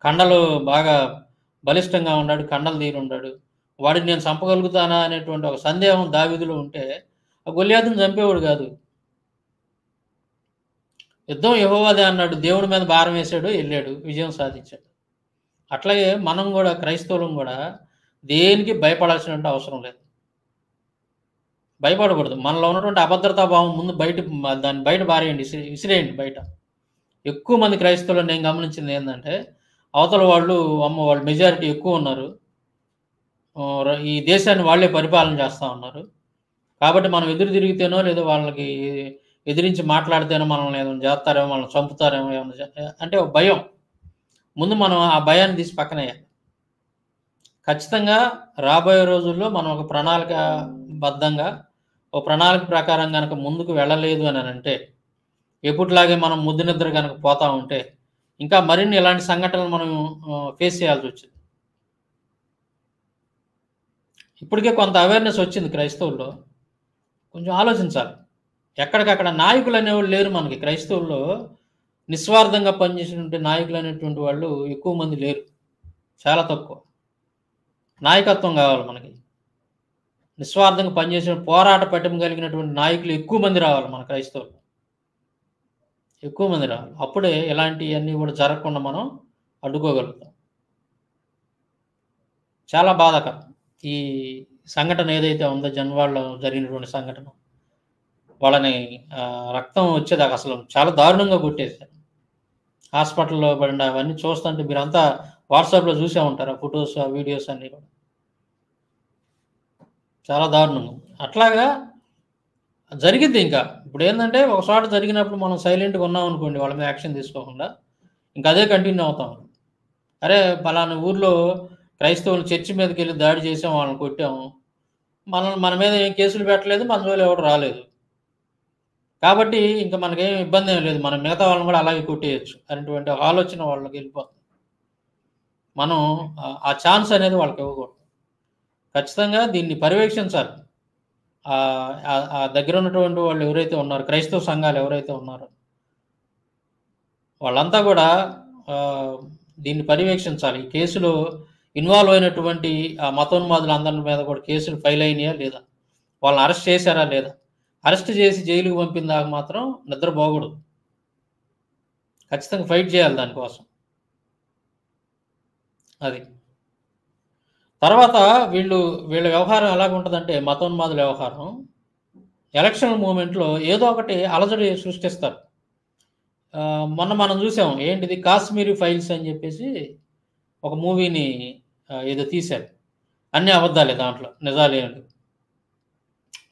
కండలు బాగా బలిష్టంగా ఉన్నాడు, కండలు తీరుండాడు. వాడిని నేను చంపగలుగుతానా అనేటువంటి ఒక సందేహం దావీదులో ఉంటే ఆ గొల్యాతుని చంపేవాడు కాదు. యుద్ధం యెహోవాదే అన్నాడు. దేవుడి మీద భారం వేశాడు, వెళ్ళాడు, విజయం సాధించాడు. అట్లాగే మనం కూడా క్రైస్తవులం కూడా దేనికి భయపడాల్సినటువంటి అవసరం లేదు. భయపడకూడదు. మనలో ఉన్నటువంటి అభద్రతా భావం ముందు దాన్ని బయట పారేయండి, విసిరేయండి బయట. ఎక్కువ మంది క్రైస్తవులు నేను గమనించింది ఏంటంటే, అవతల వాళ్ళు వాళ్ళు మెజారిటీ ఎక్కువ ఉన్నారు. ఈ దేశాన్ని వాళ్ళే పరిపాలన చేస్తూ ఉన్నారు. కాబట్టి మనం ఎదురు తిరిగితేనో లేదో వాళ్ళకి ఎదిరించి మాట్లాడితేనో మనల్ని ఏమైనా చేస్తారేమో, మనల్ని చంపుతారేమో అంటే ఒక భయం. ముందు మనం ఆ భయాన్ని తీసి పక్కనేయాలి. ఖచ్చితంగా రాబోయే రోజుల్లో మనం ఒక ప్రణాళికాబద్ధంగా, ఒక ప్రణాళిక ప్రకారం గనక ముందుకు వెళ్ళలేదు అని అంటే, ఎప్పటిలాగే మనం ముద్దు నిద్ర గనక పోతా ఉంటే, ఇంకా మరిన్ని ఇలాంటి సంఘటనలు మనం ఫేస్ చేయాల్సి వచ్చింది. ఇప్పటికే కొంత అవేర్‌నెస్ వచ్చింది క్రైస్తవుల్లో. కొంచెం ఆలోచించాలి. ఎక్కడికక్కడ నాయకులు అనేవాళ్ళు లేరు మనకి. క్రైస్తవుల్లో నిస్వార్థంగా పనిచేసినటువంటి నాయకులు అనేటువంటి వాళ్ళు ఎక్కువ మంది లేరు. చాలా తక్కువ. నాయకత్వం కావాలి మనకి. నిస్వార్థంగా పనిచేసిన పోరాట పటిమ కలిగినటువంటి నాయకులు ఎక్కువ మంది రావాలి మన క్రైస్తవులు. ఎక్కువ మంది రావాలి. అప్పుడే ఇలాంటియన్నీ కూడా జరగకుండా మనం అడ్డుకోగలుగుతాం. చాలా బాధాకరం. ఈ సంఘటన ఏదైతే ఉందో జన్వాడలో జరిగినటువంటి సంఘటన. వాళ్ళని రక్తం వచ్చేదాకా అసలు చాలా దారుణంగా కొట్టేశారు. హాస్పిటల్‌లో పడిన అవన్నీ చూస్తుంటే మీరంతా వాట్సాప్‌లో చూసే ఉంటారు. ఆ ఫోటోస్, ఆ వీడియోస్ అన్నీ కూడా. చాలా దారుణంగా. అట్లాగా జరిగిద్ది ఇంకా. ఇప్పుడేందంటే ఒక చోట జరిగినప్పుడు మనం సైలెంట్‌గా ఉన్నామనుకోండి వాళ్ళ మీద యాక్షన్ తీసుకోకుండా, ఇంక అదే కంటిన్యూ అవుతాం. అరే! పలానా ఊర్లో క్రైస్తవులు చర్చి మీదకెళ్ళి దాడి చేసాం, వాళ్ళని కొట్టాము. మన మీద ఏం కేసులు పెట్టలేదు, మన జోలికి ఎవడు రాలేదు. కాబట్టి ఇంక మనకేం ఇబ్బందేం లేదు. మనం మిగతా వాళ్ళని కూడా అలాగే కొట్టేయొచ్చు అనేటువంటి ఆలోచన వాళ్ళకెళ్ళిపోతుంది. మనం ఆ ఛాన్స్ అనేది వాళ్ళకి ఇవ్వకూడదు. ఖచ్చితంగా దీన్ని పర్యవేక్షించాలి. ఆ దగ్గర ఉన్నటువంటి వాళ్ళు ఎవరైతే ఉన్నారో, క్రైస్తవ సంఘాలు ఎవరైతే ఉన్నారో, వాళ్ళంతా కూడా దీన్ని పర్యవేక్షించాలి. ఈ కేసులో ఇన్వాల్వ్ అయినటువంటి ఆ మతోన్మాదులందరి మీద కూడా కేసులు ఫైల్ అయినాయా లేదా? వాళ్ళని అరెస్ట్ చేశారా లేదా? అరెస్ట్ చేసి జైలుకి పంపిన దాకా మాత్రం నిద్రపోకూడదు. ఖచ్చితంగా ఫైట్ చేయాలి దానికోసం. అది. తర్వాత వీళ్ళ వ్యవహారం ఎలాగుంటదంటే మతోన్మాదుల వ్యవహారం, ఎలక్షన్ మూవ్‌మెంట్‌లో ఏదో ఒకటి అలజడి సృష్టిస్తారు. మొన్న మనం చూసాం. ఏంటిది 'కాశ్మీరీ ఫైల్స్' అని చెప్పేసి ఒక మూవీని ఏదో తీశారు. అన్నీ అబద్ధాలే దాంట్లో. నిజాలేం లేవు.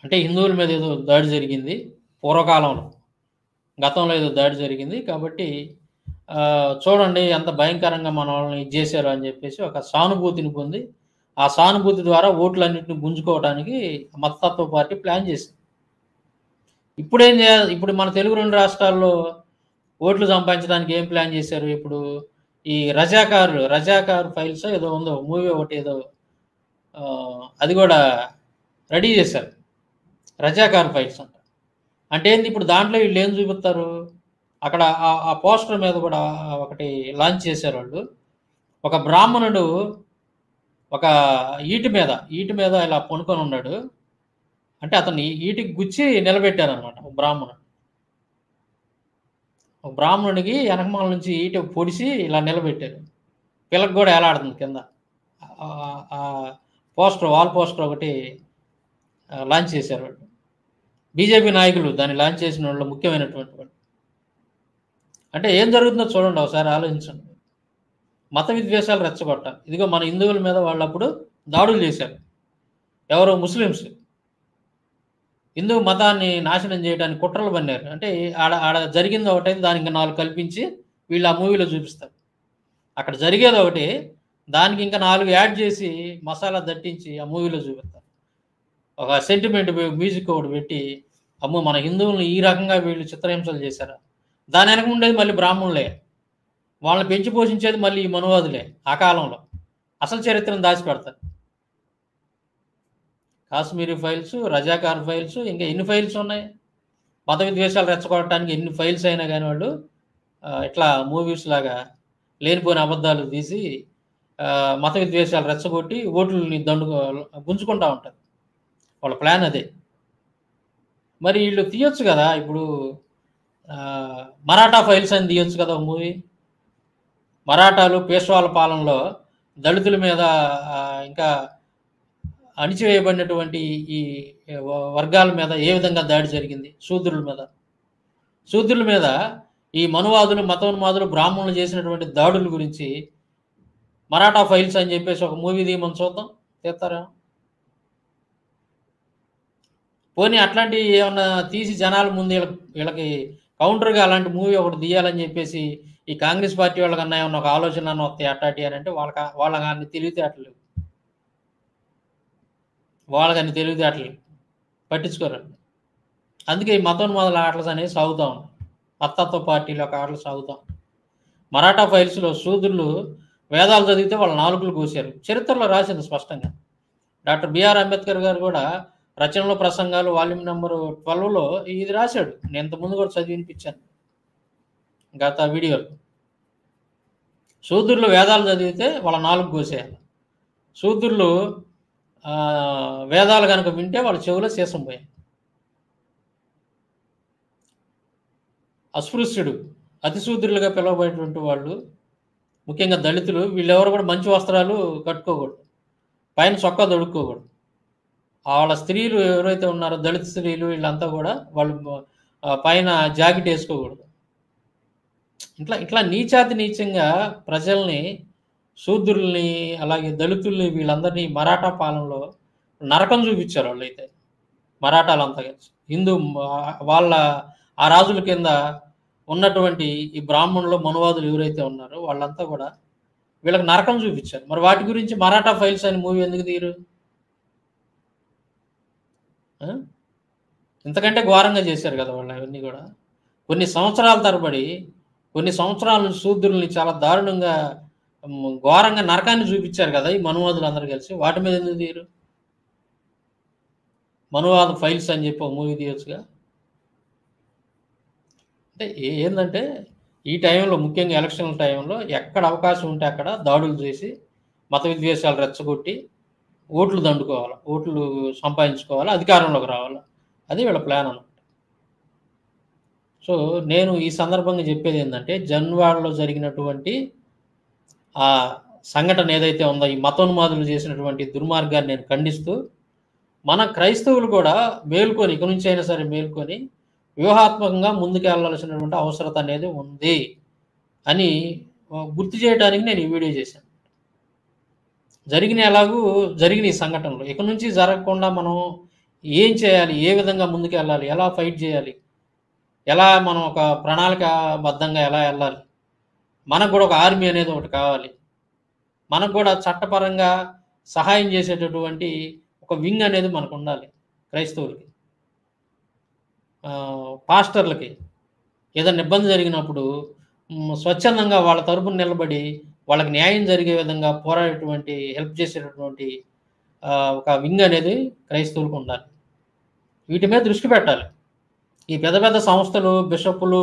అంటే హిందువుల మీద ఏదో దాడి జరిగింది పూర్వకాలంలో. గతంలో ఏదో దాడి జరిగింది. కాబట్టి చూడండి ఎంత భయంకరంగా మన వాళ్ళని ఇది చేశారు అని చెప్పేసి ఒక సానుభూతిని పొంది, ఆ సానుభూతి ద్వారా ఓట్లన్నిటిని గుంజుకోవడానికి మతతత్వ పార్టీ ప్లాన్ చేసింది. ఇప్పుడేం చేయాలి? ఇప్పుడు మన తెలుగు 2 రాష్ట్రాల్లో ఓట్లు సంపాదించడానికి ఏం ప్లాన్ చేశారు? ఇప్పుడు ఈ రజాకార్ ఫైల్స్ ఏదో ఉందో మూవీ ఒకటి ఏదో అది కూడా రెడీ చేశారు, రజాకార్ ఫైల్స్ అంట. అంటే ఏంది ఇప్పుడు దాంట్లో వీళ్ళు ఏం చూపిస్తారు, అక్కడ ఆ పోస్టర్ మీద కూడా ఒకటి లాంచ్ చేశారు వాళ్ళు. ఒక బ్రాహ్మణుడు ఒక ఈటి మీద ఇలా పనుకొని ఉన్నాడు. అంటే అతన్ని ఈటికి గుచ్చి నిలబెట్టారనమాట. ఒక బ్రాహ్మణుడికి వెనకమాల నుంచి ఈట పొడిచి ఇలా నిలబెట్టారు. పిల్లకి కూడా ఎలాడుతుంది కింద. వాల్ పోస్టర్ ఒకటి లాంచ్ చేశారు వాళ్ళు. బీజేపీ నాయకులు దాన్ని లాంచ్ చేసిన వాళ్ళు ముఖ్యమైనటువంటి వాళ్ళు. అంటే ఏం జరుగుతుందో చూడండి, ఒకసారి ఆలోచించండి. మత విద్వేషాలు రెచ్చగొట్టాలి. ఇదిగో మన హిందువుల మీద వాళ్ళు అప్పుడు దాడులు చేశారు. ఎవరో ముస్లిమ్స్ హిందూ మతాన్ని నాశనం చేయడానికి కుట్రలు పన్నారు. అంటే ఆడ జరిగింది ఒకటైతే దానికి ఇంకా 4 కల్పించి వీళ్ళు ఆ మూవీలో చూపిస్తారు. అక్కడ జరిగేది ఒకటి, దానికి ఇంకా 4 యాడ్ చేసి మసాలా దట్టించి ఆ మూవీలో చూపిస్తారు. ఒక సెంటిమెంట్ మ్యూజిక్ ఒకటి పెట్టి, అమ్మో మన హిందువులను ఈ రకంగా వీళ్ళు చిత్రహింసలు చేశారా. దాని వెనక ఉండేది మళ్ళీ బ్రాహ్మణులే, వాళ్ళని పెంచి పోషించేది మళ్ళీ ఈ మనువాదులే. ఆ కాలంలో అసలు చరిత్రను దాచిపెడతారు. కాశ్మీరీ ఫైల్స్, రజాకార్ ఫైల్స్, ఇంకా ఎన్ని ఫైల్స్ ఉన్నాయి. మత విద్వేషాలు రెచ్చగొట్టడానికి ఎన్ని ఫైల్స్ అయినా కానీ వాళ్ళు ఇట్లా మూవీస్ లాగా లేనిపోయిన అబద్ధాలు తీసి మత విద్వేషాలు రెచ్చగొట్టి ఓట్లని గుంజుకుంటూ ఉంటారు. వాళ్ళ ప్లాన్ అదే. మరి వీళ్ళు తీయొచ్చు కదా, ఇప్పుడు మరాఠా ఫైల్స్ అని తీయొచ్చు కదా ఒక మూవీ. మరాఠాలు పేష్వాల పాలనలో దళితుల మీద ఇంకా అణిచివేయబడినటువంటి ఈ వర్గాల మీద ఏ విధంగా దాడి జరిగింది, శూద్రుల మీద ఈ మనువాదులు, మతోన్మాదులు, బ్రాహ్మణులు చేసినటువంటి దాడుల గురించి మరాఠా ఫైల్స్ అని చెప్పేసి ఒక మూవీ తీయమని చూద్దాం, తీస్తారా? పోనీ అట్లాంటివి ఏమన్నా తీసి జనాల ముందు వీళ్ళకి కౌంటర్గా అలాంటి మూవీ ఒకటి తీయాలని చెప్పేసి ఈ కాంగ్రెస్ పార్టీ వాళ్ళకన్నా ఏమన్నా ఒక ఆలోచన వస్తాయి అట్టాటి అని అంటే వాళ్ళకి అన్ని తెలివితేటలు పట్టించుకోరు. అందుకే ఈ మతోన్మాదుల ఆటలు అనేవి సాగుతూ ఉన్నాయి. మతత్వ పార్టీలు ఒక ఆటలు సాగుతాం. మరాఠా ఫైల్స్లో శూద్రులు వేదాలు చదివితే వాళ్ళ నాలుకలు కోసారు. చరిత్రలో రాసింది స్పష్టంగా. డాక్టర్ బిఆర్ అంబేద్కర్ గారు కూడా రచనలు, ప్రసంగాలు వాల్యూమ్ నెంబర్ 12లో ఇది రాశాడు. నేను ఇంతకుముందు కూడా చదివి వినిపించాను గత వీడియోలో. శూద్రులు వేదాలు చదివితే వాళ్ళ నాలుగు కోసేయాలి. శూద్రులు వేదాలు కనుక వింటే వాళ్ళ చెవులో సీసం పోయాయి. అస్పృశ్యుడు, అతిశూద్రులుగా పిలువబడేటువంటి వాళ్ళు, ముఖ్యంగా దళితులు, వీళ్ళెవరు కూడా మంచి వస్త్రాలు కట్టుకోకూడదు, పైన చొక్కా దొడుక్కోకూడదు. వాళ్ళ స్త్రీలు ఎవరైతే ఉన్నారో దళిత స్త్రీలు వీళ్ళంతా కూడా వాళ్ళు పైన జాకెట్ వేసుకోకూడదు. ఇట్లా నీచంగా ప్రజల్ని, శూద్రుల్ని, అలాగే దళితుల్ని, వీళ్ళందరినీ మరాఠా పాలనలో నరకం చూపించారు వాళ్ళైతే. మరాఠాలంతా కలిసి వాళ్ళ ఆ రాజుల కింద ఉన్నటువంటి ఈ బ్రాహ్మణులు, మనువాదులు ఎవరైతే ఉన్నారో వాళ్ళంతా కూడా వీళ్ళకి నరకం చూపించారు. మరి వాటి గురించి మరాఠా ఫైల్స్ అని మూవీ ఎందుకు తీరు? ఇంతకంటే ఘోరంగా చేశారు కదా వాళ్ళు. అవన్నీ కూడా కొన్ని సంవత్సరాల తరబడి, కొన్ని సంవత్సరాల నుంచి శూద్రుల్ని చాలా దారుణంగా, ఘోరంగా నరకాన్ని చూపించారు కదా ఈ మనువాదులు అందరూ కలిసి. వాటి మీద ఎందుకు తీరు? మనువాద ఫైల్స్ అని చెప్పి ఒక మూవీ తీయొచ్చుగా. అంటే ఏంటంటే ఈ టైంలో, ముఖ్యంగా ఎలక్షన్ టైంలో ఎక్కడ అవకాశం ఉంటే అక్కడ దాడులు చేసి మత విద్వేషాలు రెచ్చగొట్టి ఓట్లు దండుకోవాలి, ఓట్లు సంపాదించుకోవాలి, అధికారంలోకి రావాలి. అది వీళ్ళ ప్లాన్ అన్నమాట. సో నేను ఈ సందర్భంగా చెప్పేది ఏంటంటే, జన్వాడలో జరిగినటువంటి ఆ సంఘటన ఏదైతే ఉందో, ఈ మతోన్మాదులు చేసినటువంటి దుర్మార్గాన్ని నేను ఖండిస్తూ, మన క్రైస్తవులు కూడా మేల్కొని, ఇక నుంచి అయినా సరే మేల్కొని వ్యూహాత్మకంగా ముందుకు వెళ్ళాల్సినటువంటి అవసరత అనేది ఉంది అని గుర్తు చేయడానికి నేను ఈ వీడియో చేశాను. జరిగిన ఈ సంఘటనలు ఇక నుంచి జరగకుండా మనం ఏం చేయాలి, ఏ విధంగా ముందుకు వెళ్ళాలి, ఎలా ఫైట్ చేయాలి, ఎలా మనం ఒక ప్రణాళికాబద్ధంగా ఎలా వెళ్ళాలి, మనకు కూడా ఒక ఆర్మీ అనేది ఒకటి కావాలి, మనకు కూడా చట్టపరంగా సహాయం చేసేటటువంటి ఒక వింగ్ అనేది మనకు ఉండాలి. క్రైస్తవులకి, పాస్టర్లకి ఏదైనా ఇబ్బంది జరిగినప్పుడు స్వచ్ఛందంగా వాళ్ళ తరపున నిలబడి, వాళ్ళకి న్యాయం జరిగే విధంగా పోరాడేటువంటి, హెల్ప్ చేసేటటువంటి ఒక వింగ్ అనేది క్రైస్తవులకు ఉండాలి. వీటి మీద దృష్టి పెట్టాలి. ఈ పెద్ద పెద్ద సంస్థలు, బిషప్పులు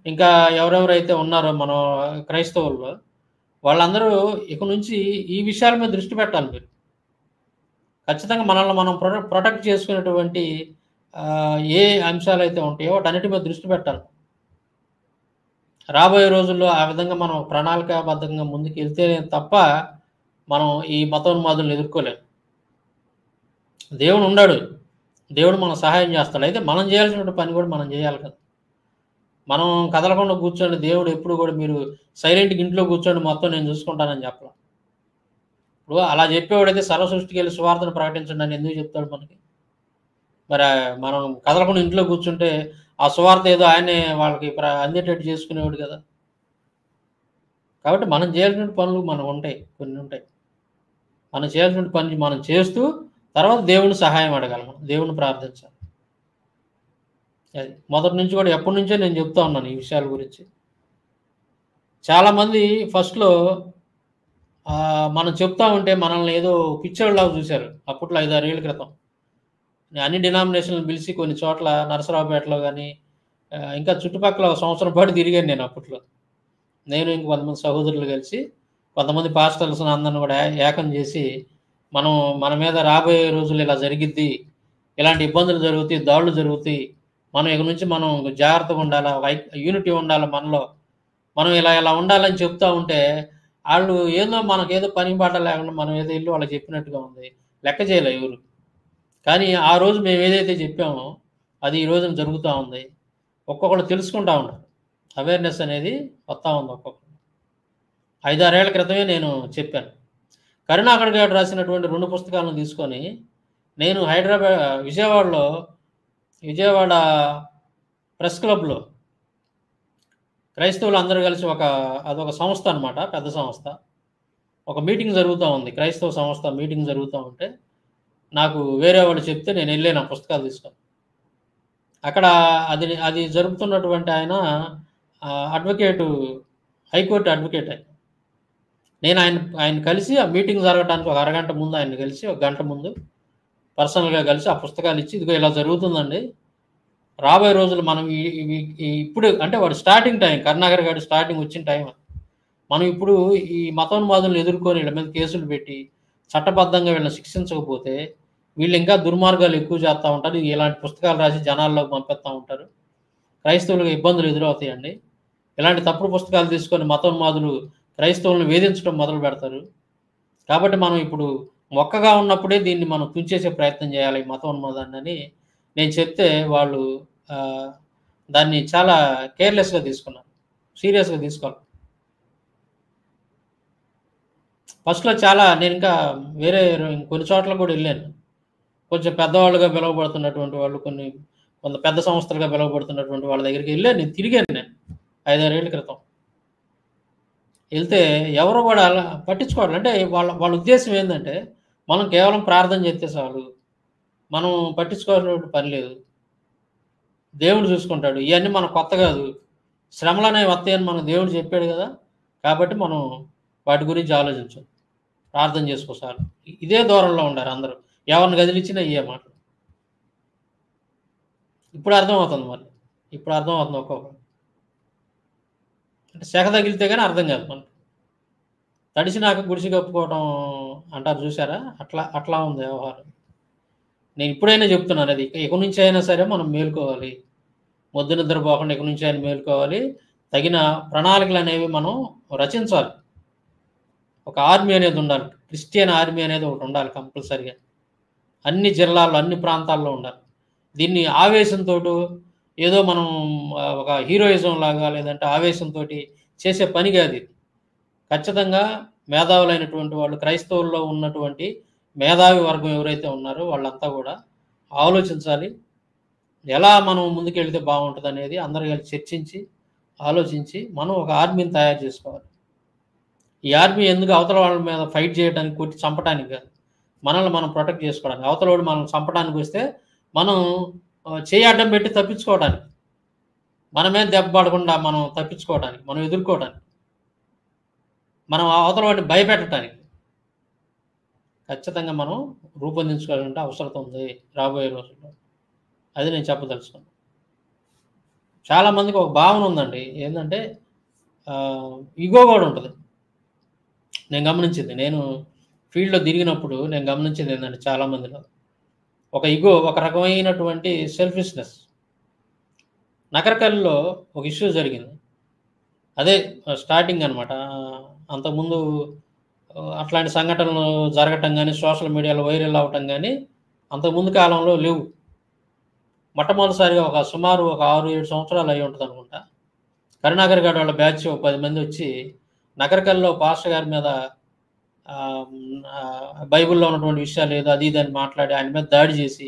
ఇంకా ఎవరెవరైతే ఉన్నారో మన క్రైస్తవుల్లో, వాళ్ళందరూ ఇక నుంచి ఈ విషయాల మీద దృష్టి పెట్టాలి మీరు. ఖచ్చితంగా మనల్ని మనం ప్రొటెక్ట్ చేసుకునేటువంటి ఏ అంశాలైతే ఉంటాయో వాటన్నిటి మీద దృష్టి పెట్టాలి. రాబోయే రోజుల్లో ఆ విధంగా మనం ప్రణాళికాబద్ధంగా ముందుకెళ్తేనే తప్ప, మనం ఈ మతోన్మాదులను ఎదుర్కోలేం. దేవుడున్నాడు. దేవుడు మనకు సహాయం చేస్తాడు. అయితే మనం చేయాల్సినటువంటి పని కూడా మనం చేయాలి కదా! మనం కదలకుండా కూర్చొని దేవుడు ఎప్పుడు కూడా మీరు సైలెంట్‌గా ఇంట్లో కూర్చోండి మొత్తం నేను చూసుకుంటానని చెప్పలా. ఇప్పుడు అలా చెప్పేవాడైతే సర్వ సృష్టికెళ్ళి సువార్తను ప్రకటించండి అని ఎందుకు చెప్తాడు మనకి? మరి మనం కదలకుండా ఇంట్లో కూర్చుంటే ఆ సువార్త ఏదో ఆయనే వాళ్ళకి అందేటట్టు చేసుకునేవాడు కదా! కాబట్టి మనం చేయాల్సిన పనులు మనకుంటాయి. కొన్ని ఉంటాయి. మనం చేయాల్సిన పని మనం చేస్తూ తర్వాత దేవుని సహాయం అడగాలి మనం. దేవుడిని ప్రార్థించాలి. అది. మొదటి నుంచి కూడా ఎప్పటినుంచో నేను చెప్తా ఉన్నాను ఈ విషయాల గురించి. చాలామంది ఫస్ట్‌లో మనం చెప్తా ఉంటే మనల్ని ఏదో పిచ్చోళ్ళలాగా చూసారు. అప్పట్లో 5, 6 ఏళ్ల క్రితం. అన్ని డినామినేషన్‌లను పిలిచి కొన్ని చోట్ల నరసరావుపేటలో గాని, ఇంకా చుట్టుపక్కల ఒక సంవత్సరం పాటు తిరిగాను నేను అప్పట్లో. నేను ఇంక కొంతమంది సహోదరులు కలిసి, కొంతమంది పాస్టర్స్‌ని అందరిని కూడా ఏకం చేసి, మన మీద రాబోయే రోజుల్లో ఇలా జరిగిద్ది. ఇలాంటి ఇబ్బందులు జరుగుతాయి, దాడులు జరుగుతాయి. మనం ఇక నుంచి మనం జాగ్రత్తగా ఉండాలా, యూనిటీ ఉండాలా మనలో. మనం ఇలా ఉండాలని చెప్తా ఉంటే, ఆళ్ళు ఏందో మనకేదో పని పాట లేకుండా మనం ఏదో ఎళ్లి వాళ్ళకి చెప్పినట్టుగా ఉంది. లెక్క చేయలే ఎవరు. కానీ ఆ రోజు మేమేదైతే చెప్పామో, అది ఈ రోజున జరుగుతా ఉంది. ఒక్కొక్కళ్ళు తెలుసుకుంటా ఉన్నారు. అవేర్‌నెస్ అనేది వస్తా ఉంది ఒక్కొక్కళ్ళు. 5, 6 ఏళ్ల క్రితమే నేను చెప్పాను. కరుణాకర్ గారు రాసినటువంటి 2 పుస్తకాలను తీసుకొని, నేను విజయవాడ ప్రెస్ క్లబ్‌లో క్రైస్తవులందరూ కలిసి అదొక సంస్థ అనమాట. పెద్ద సంస్థ. ఒక మీటింగ్ జరుగుతా ఉంది. క్రైస్తవ సంస్థ మీటింగ్ జరుగుతా ఉంటే, నాకు వేరే వాళ్ళు చెప్తే నేనెళ్ళాను ఆ పుస్తకాలు తీసుకొని. అక్కడ అది జరుపుతున్నటువంటి ఆయన అడ్వకేటు, హైకోర్టు అడ్వకేట్ ఆయన. నేను ఆయన కలిసి ఆ మీటింగ్ జరగటానికి ఒక అరగంట ముందు ఆయన్ని కలిసి, ఒక గంట ముందు పర్సనల్‌గా కలిసి ఆ పుస్తకాలిచ్చి, ఇదిగో ఇలా జరుగుతుందండి. రాబోయే రోజులు మనం ఇవి ఇప్పుడు అంటే వాడు స్టార్టింగ్ టైం. కరుణాకర్ గారు స్టార్టింగ్ వచ్చిన టైం. మనం ఇప్పుడు ఈ మతోన్మాదులను ఎదుర్కొని వీళ్ళ మీద కేసులు పెట్టి, చట్టబద్ధంగా వీళ్ళని శిక్షించకపోతే, వీళ్ళు ఇంకా దుర్మార్గాలు ఎక్కువ చేస్తా ఉంటారు. ఇలాంటి పుస్తకాలు రాసి జనాల్లోకి పంపిస్తా ఉంటారు. క్రైస్తవులకు ఇబ్బందులు ఎదురవుతాయండి. ఇలాంటి తప్పుడు పుస్తకాలు తీసుకొని మతోన్మాదులు క్రైస్తవులను వేధించడం మొదలు పెడతారు. కాబట్టి మనం ఇప్పుడు మొక్కగా ఉన్నప్పుడే దీన్ని మనం తుంచేసే ప్రయత్నం చేయాలి ఈ మతోన్మాదాన్నని నేను చెప్తే వాళ్ళు దాన్ని చాలా కేర్‌లెస్‌గా తీసుకున్నారు. సీరియస్‌గా తీసుకోవాలి. ఫస్ట్‌లో నేనింకా వేరే కొన్ని చోట్ల కూడా ఎళ్ళాను. కొంచెం పెద్దవాళ్ళుగా పిలువబడుతున్నటువంటి వాళ్ళు, కొంత పెద్ద సంస్థలుగా పిలువబడుతున్నటువంటి వాళ్ళ దగ్గరికెళ్ళాను. నేను తిరిగాను నేను 5, 6 ఏళ్ల క్రితం. ఎళ్తే ఎవరు కూడా అలా పట్టించుకోవట్లే. అంటే వాళ్ళ ఉద్దేశ్యం ఏందంటే, మనం కేవలం ప్రార్థన చేస్తే చాలు. మనం పట్టించుకోవాల్సినటువంటి పని లేదు. దేవుడు చూసుకుంటాడు. ఇయన్నీ మనకు కొత్త కాదు. శ్రమలనేవి వస్తాయని మనకు దేవుడు చెప్పాడు గదా! కాబట్టి మనం వాటి గురించి ఆలోచించొద్దు. ప్రార్థన చేసుకో చాలు. ఇదే ధోరణిలో ఉండారు అందరూ. ఎవరిని కదిలిచ్చినా ఇయ్యే మాటలు. ఇప్పుడు అర్థమవుతుంది మరి. ఇప్పుడు అర్థమవుతుంది ఒక్కొక్కరికి. అంటే సెగ తగిలితే గాని అర్థం కాదు మనకి. తడిసినాక గుడిసె కప్పుకోవటం అంటారు చూసారా? అట్లా ఉంది వ్యవహారం. నేను ఇప్పుడైనా చెప్తున్నాను అది. ఇక నుంచి అయినా సరే మనం మేలుకోవాలి. మొద్దు నిద్ర పోకుండా ఇక నుంచి అయినా మేలుకోవాలి. తగిన ప్రణాళికలనేవి మనం రచించాలి. ఒక ఆర్మీ అనేది ఉండాలి. క్రిస్టియన్ ఆర్మీ అనేది ఒకటి ఉండాలి కంపల్సరీగా. అన్ని జిల్లాల్లో, అన్ని ప్రాంతాల్లో ఉండాలి. దీన్ని ఆవేశంతోటో, ఏదో మనం ఒక హీరోయిజం లాగా లేదంటే ఆవేశంతోటి చేసే పని కాదిది. ఖచ్చితంగా మేధావులైనటువంటి వాళ్ళు, క్రైస్తవుల్లో ఉన్నటువంటి మేధావి వర్గం ఎవరైతే ఉన్నారో వాళ్ళంతా కూడా ఆలోచించాలి. ఎలా మనం ముందుకెళ్తే బావుంటదనేది అందరూ కలిసి చర్చించి, ఆలోచించి మనం ఒక ఆర్మీని తయారు చేసుకోవాలి. ఈ ఆర్మీ ఎందుకు అవతల వాళ్ళ మీద ఫైట్ చేయడానికి, కొట్టి చంపటానికి కాదు. మనల్ని మనం ప్రొటెక్ట్ చేసుకోవడానికి. అవతలోడు మనల్ని చంపడానికొస్తే మనం చెయ్యి అడ్డం పెట్టి తప్పించుకోవడానికి. మనమే దెబ్బ పడకుండా మనం తప్పించుకోవడానికి, మనం ఎదుర్కోవడానికి, మనం అవతల వాడిని భయపెట్టడానికి ఖచ్చితంగా మనం రూపొందించుకోవాలంటే అవసరం ఉంది రాబోయే రోజుల్లో. అది నేను చెప్పదలుచుకున్నాను. చాలామందికి ఒక భావన ఉందండి. ఏందంటే ఇగో కూడా ఉంటుంది. నేను గమనించింది. నేను ఫీల్డ్‌లో తిరిగినప్పుడు నేను గమనించింది ఏందంటే చాలామందిలో ఒక ఇగో, ఒక రకమైనటువంటి సెల్ఫిష్‌నెస్. నకరికల్లులో ఒక ఇష్యూ జరిగింది. అదే స్టార్టింగ్ అనమాట. అంతకుముందు అట్లాంటి సంఘటనలు జరగటం గానీ, సోషల్ మీడియాలో వైరల్ అవ్వటం గానీ అంతకుముందు కాలంలో లేవు. మొట్టమొదటిసారిగా సుమారు ఒక 6, 7 సంవత్సరాలు అయ్యి ఉంటదనుకుంటా. కరుణాకర్ గారు వాళ్ళ బ్యాచ్ ఒక 10 మందొచ్చి నకరికల్లులో పాస్టర్ గారి మీద బైబిల్‌లో ఉన్నటువంటి విషయాలు ఏదో అది ఇది అని మాట్లాడి ఆయన మీద దాడి చేసి,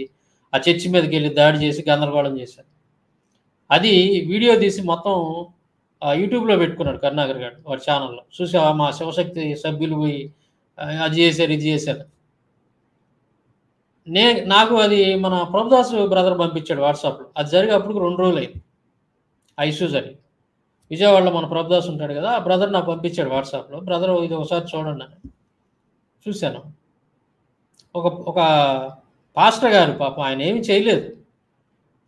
ఆ చర్చి మీదకెళ్ళి దాడి చేసి గందరగోళం చేశారు. అది వీడియో తీసి మొత్తం యూట్యూబ్‌లో పెట్టుకున్నాడు కరుణాకర్ గారు వాడి ఛానెల్‌లో. చూసావా మా శివశక్తి సభ్యులు పోయి అది చేశారు, ఇది చేశారు. నాకు అది మన ప్రభుదాస్ బ్రదర్ పంపించాడు వాట్సాప్‌లో. అది జరిగి అప్పటికి 2 రోజులయింది. ఆ ఇష్యూ జరిగి. విజయవాడలో మన ప్రభుదాస్ ఉంటాడు కదా! ఆ బ్రదర్ నాకు పంపించాడు వాట్సాప్‌లో. బ్రదర్ ఇది ఒకసారి చూడండి అని. చూశాను. ఒక పాస్టర్ గారు పాపం ఆయన ఏమి చేయలేదు.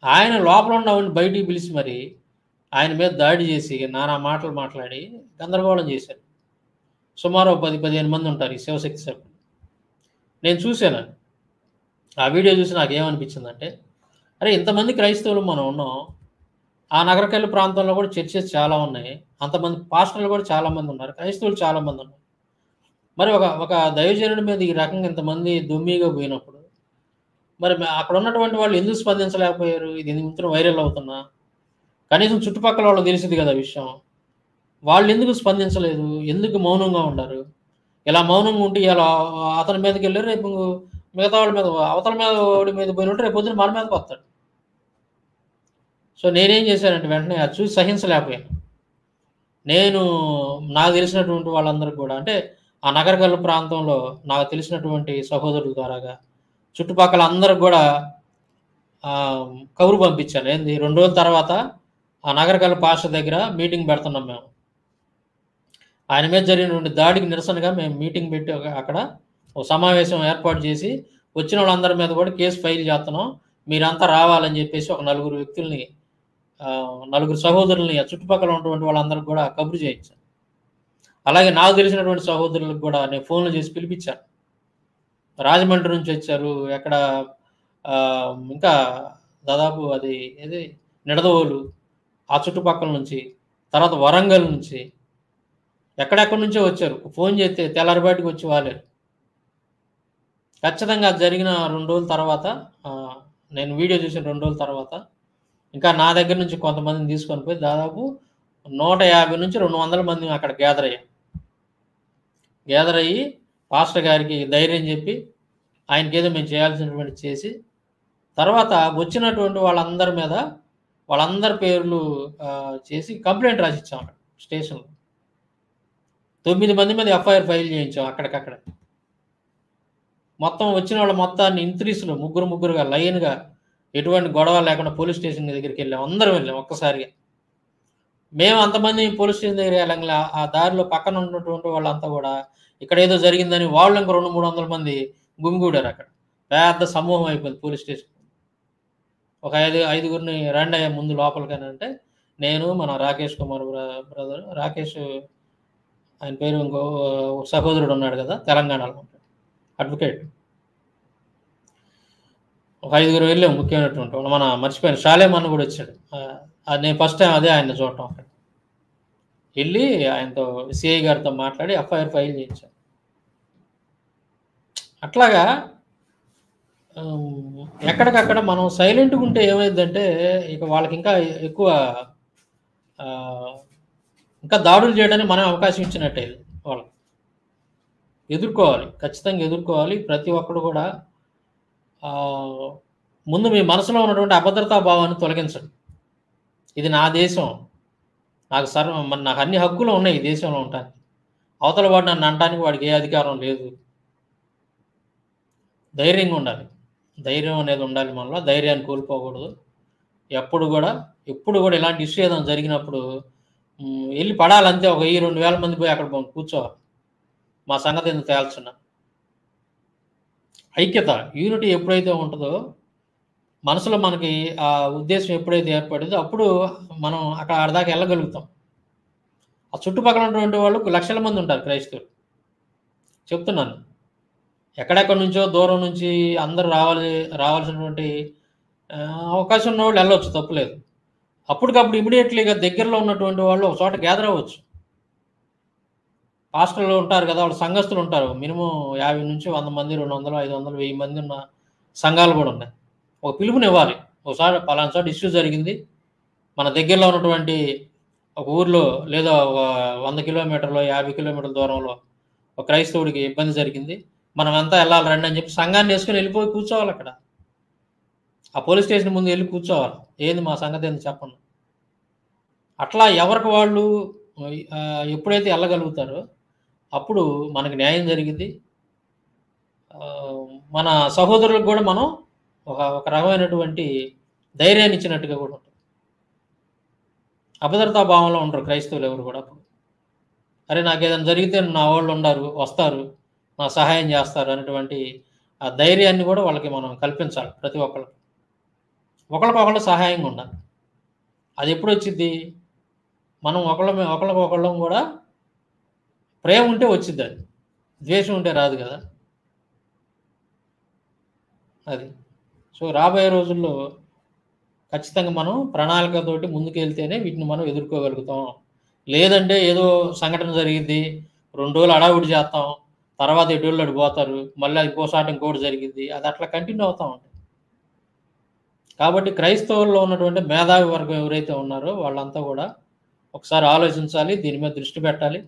ఆయన లోపల ఉన్నవాడిని బయటికి పిలిచి మరి ఆయన మీద దాడి చేసి నానా మాటలు మాట్లాడి గందరగోళం చేశారు. సుమారు 10, 15 మంది ఉంటారు ఈ శివశక్తి సభ్యులు. నేను చూశాను. ఆ వీడియో చూసి నాకేమనిపించిందంటే, అరే ఇంతమంది క్రైస్తవులు మనం ఉన్నాం. ఆ నగరకల్లు ప్రాంతంలో కూడా చర్చెస్ చాలా ఉన్నాయి. అంతమంది పాస్టర్లు కూడా చాలామంది ఉన్నారు. క్రైస్తవులు చాలామంది ఉన్నారు. మరి ఒక దైవజనుడి మీద ఈ రకంగా ఇంతమంది దొమ్మిగా పోయినప్పుడు, మరి అక్కడ ఉన్నటువంటి వాళ్ళు ఎందుకు స్పందించలేకపోయారు? ఇది ఇంత వైరల్ అవుతున్నా. కనీసం చుట్టుపక్కల వాళ్ళకి తెలిసింది కదా విషయం. వాళ్ళెందుకు స్పందించలేదు? ఎందుకు మౌనంగా ఉన్నారు? ఇలా మౌనంగా ఉంటే ఇలా అతని మీదకెళ్లారు. రేపు మిగతా వాళ్ళ మీద అవతల మీద వాడి మీద పోయినట్టు రేపు పొద్దున మన మీదకొస్తాడు. సో, నేనేం చేశానంటే వెంటనే అది చూసి సహించలేకపోయాను. నేను నాకు తెలిసినటువంటి వాళ్ళందరికి కూడా అంటే ఆ నగరకల్లు ప్రాంతంలో నాకు తెలిసినటువంటి సహోదరుల ద్వారాగా చుట్టుపక్కల అందరికి గూడా కబురు పంపించాను. ఏంది 2 రోజుల తర్వాత ఆ నగరకల్లు పాస్టర్ దగ్గర మీటింగ్ పెడుతున్నాం మేము. ఆయన మీద జరిగినటువంటి దాడికి నిరసనగా మేము మీటింగ్ పెట్టి అక్కడ ఒక సమావేశం ఏర్పాటు చేసి వచ్చిన వాళ్ళందరి మీద కూడా కేసు ఫైల్ చేస్తున్నాం. మీరంతా రావాలని చెప్పేసి ఒక నలుగురు సహోదరుల్ని చుట్టుపక్కల ఉన్నటువంటి వాళ్ళందరికి కూడా కబురు చేయించాను. అలాగే నాకు తెలిసినటువంటి సహోదరులకు కూడా నేను ఫోన్లు చేసి పిలిపించాను. రాజమండ్రి నుంచి వచ్చారు. ఇంకా దాదాపు అది ఏది నిడదవోలు ఆ చుట్టుపక్కల నుంచి, తర్వాత వరంగల్ నుంచి ఎక్కడెక్కడి నుంచో వచ్చారు. ఫోన్ చేస్తే తెల్లారిపాటికి వచ్చి వాలారు. ఖచ్చితంగా అది జరిగిన 2 రోజుల తర్వాత నేను వీడియో చూసిన 2 రోజుల తర్వాత ఇంకా నా దగ్గర నుంచి కొంతమందిని తీసుకొని పోయి దాదాపు 150 నుంచి 200 మంది అక్కడ గ్యాదర్ అయ్యి పాస్టర్ గారికి ధైర్యం చెప్పి ఆయనకేదో మేము చేయాల్సినటువంటిది చేసి తర్వాత వచ్చినటువంటి వాళ్ళందరి పేర్లు చేసి కంప్లెయింట్ రాసిచ్చాం అక్కడ స్టేషన్‌లో. 9 మంది మీద ఎఫ్ఐఆర్ ఫైల్ చేయించాం అక్కడికక్కడ. మొత్తం వచ్చిన వాళ్ళ మొత్తాన్ని ఇంత్రీస్‌లో ముగ్గురుగా లైన్‌గా ఎటువంటి గొడవ లేకుండా పోలీస్ స్టేషన్ దగ్గరికెళ్ళాం. అందరం వెళ్ళాం ఒక్కసారిగా. మేము అంతమంది పోలీస్ స్టేషన్ దగ్గరికి వెళ్ళంగానే ఆ దారిలో పక్కన ఉన్నటువంటి వాళ్ళంతా కూడా ఇక్కడేదో జరిగిందని వాళ్ళు ఇంకో 200, 300 మంది గుమిగూడారు అక్కడ. పెద్ద సమూహం అయిపోయింది పోలీస్ స్టేషన్. ఒక ఐదుగురిని రండయ్య ముందు లోపలికని అంటే, నేను మన రాకేష్ కుమార్ బ్రదర్ రాకేష్ ఆయన పేరు ఇంకో సహోదరుడు ఉన్నాడు కదా! తెలంగాణలో ఉంటాడు. అడ్వకేట్. ఒక 5గురు వెళ్ళాం ముఖ్యమైనటువంటి వాళ్ళు. మర్చిపోయాను షాలేం అన్న కూడా వచ్చాడు. నేను ఫస్ట్ టైం ఆయన్ని చూడటం అక్కడ. వెళ్ళి ఆయనతో సిఐ గారితో మాట్లాడి ఎఫ్ఐఆర్ ఫైల్ చేయించాం. అట్లాగా ఎక్కడికక్కడ మనం సైలెంట్‌గా ఉంటే ఏమైద్దంటే ఇక వాళ్ళకి ఇంకా ఎక్కువ ఇంకా దాడులు చేయడానికి మనం అవకాశం ఇచ్చినట్టే వాళ్ళకి. ఎదుర్కోవాలి. ఖచ్చితంగా ఎదుర్కోవాలి. ప్రతి ఒక్కడు కూడా ముందు మీ మనసులో ఉన్నటువంటి అభద్రతా భావాన్ని తొలగించండి. ఇది నా దేశం. నాకు అన్ని హక్కులు ఉన్నాయి ఈ దేశంలో ఉండటానికి. అవతల వాడు నన్ను అనటానికి వాడికి ఏ అధికారం లేదు. ధైర్యంగా ఉండాలి. ధైర్యం అనేది ఉండాలి మనలో. ధైర్యాన్ని కోల్పోకూడదు. ఎప్పుడు కూడా ఇలాంటి ఇష్యూ ఏదైనా జరిగినప్పుడు వెళ్ళి పడాలంతే. ఒక 1000-2000 మంది పోయి అక్కడ కూర్చోవాలి. మా సంగతి ఎందుకు తేల్చున్నా. ఐక్యత, యూనిటీ ఎప్పుడైతే ఉంటుందో, మనసులో మనకి ఆ ఉద్దేశం ఎప్పుడైతే ఏర్పడిందో అప్పుడు మనం ఆడదాకా వెళ్ళగలుగుతాం. ఆ చుట్టుపక్కల ఉన్నటువంటి వాళ్ళు లక్షల మంది ఉంటారు క్రైస్తవులు. చెప్తున్నాను. ఎక్కడెక్కడి నుంచో దూరం నుంచి అందరూ రావాల్సినటువంటి అవకాశం ఉన్నవాళ్ళు వెళ్ళొచ్చు, తప్పులేదు. అప్పటికప్పుడు ఇమీడియట్లీగా దగ్గరలో ఉన్నటువంటి వాళ్ళు ఒక చోట గ్యాదర్ అవ్వచ్చు. పాస్టర్లు ఉంటారు కదా, వాళ్ళు సంఘస్థులు ఉంటారు. మినిమం 50-100 మంది, 200, 500, 1000 మంది ఉన్న సంఘాలు కూడా ఉన్నాయి. ఒక పిలుపునివ్వాలి. ఒకసారి పలానా చోట ఇష్యూ జరిగింది, మన దగ్గరలో ఉన్నటువంటి ఒక ఊర్లో లేదా ఒక 100 కిలోమీటర్లు, 50 కిలోమీటర్ల దూరంలో ఒక క్రైస్తవుడికి ఇబ్బంది జరిగింది, మనం అంతా వెళ్ళాలి రండి అని చెప్పి సంఘాన్ని వేసుకొని వెళ్ళిపోయి కూర్చోవాలి. అక్కడ ఆ పోలీస్ స్టేషన్ ముందు వెళ్ళి కూర్చోవాలి. ఏంది మా సంగతి ఏంది చెప్పండి. అట్లా ఎవరికి వాళ్ళు ఎప్పుడైతే వెళ్ళగలుగుతారో అప్పుడు మనకి న్యాయం జరిగింది. మన సహోదరులకు కూడా మనం ఒక రకమైనటువంటి ధైర్యాన్ని ఇచ్చినట్టుగా కూడా ఉంటుంది. అభద్రతా భావంలో ఉంటారు క్రైస్తవులు ఎవరు కూడా. అరే నాకు ఏదైనా జరిగితే నా వాళ్ళు వస్తారు, నా సహాయం చేస్తారు అనేటువంటి ఆ ధైర్యాన్ని కూడా వాళ్ళకి మనం కల్పించాలి. ప్రతి ఒక్కళ్ళకి ఒకళ్ళకొకళ్ళు సహాయంగా ఉండాలి. అది ఎప్పుడు వచ్చింది? మనం ఒకళ్ళకొకళ్ళం కూడా ప్రేమ ఉంటే వచ్చింది. అది ద్వేషం ఉంటే రాదు కదా. అది సో రాబోయే రోజుల్లో ఖచ్చితంగా మనం ప్రణాళికతోటి ముందుకెళ్తేనే వీటిని మనం ఎదుర్కోగలుగుతాం. లేదంటే ఏదో సంఘటన జరిగింది, 2 రోజులు హడావుడి చేస్తాం, తర్వాత ఎటోళ్ళు అటు పోతారు, మళ్ళీ ఇంకోసారి ఇంకోటి జరిగింది, అది అట్లా కంటిన్యూ అవుతా ఉంటుంది. కాబట్టి క్రైస్తవుల్లో ఉన్నటువంటి మేధావి వర్గం ఎవరైతే ఉన్నారో వాళ్ళంతా కూడా ఒకసారి ఆలోచించాలి, దీని మీద దృష్టి పెట్టాలి.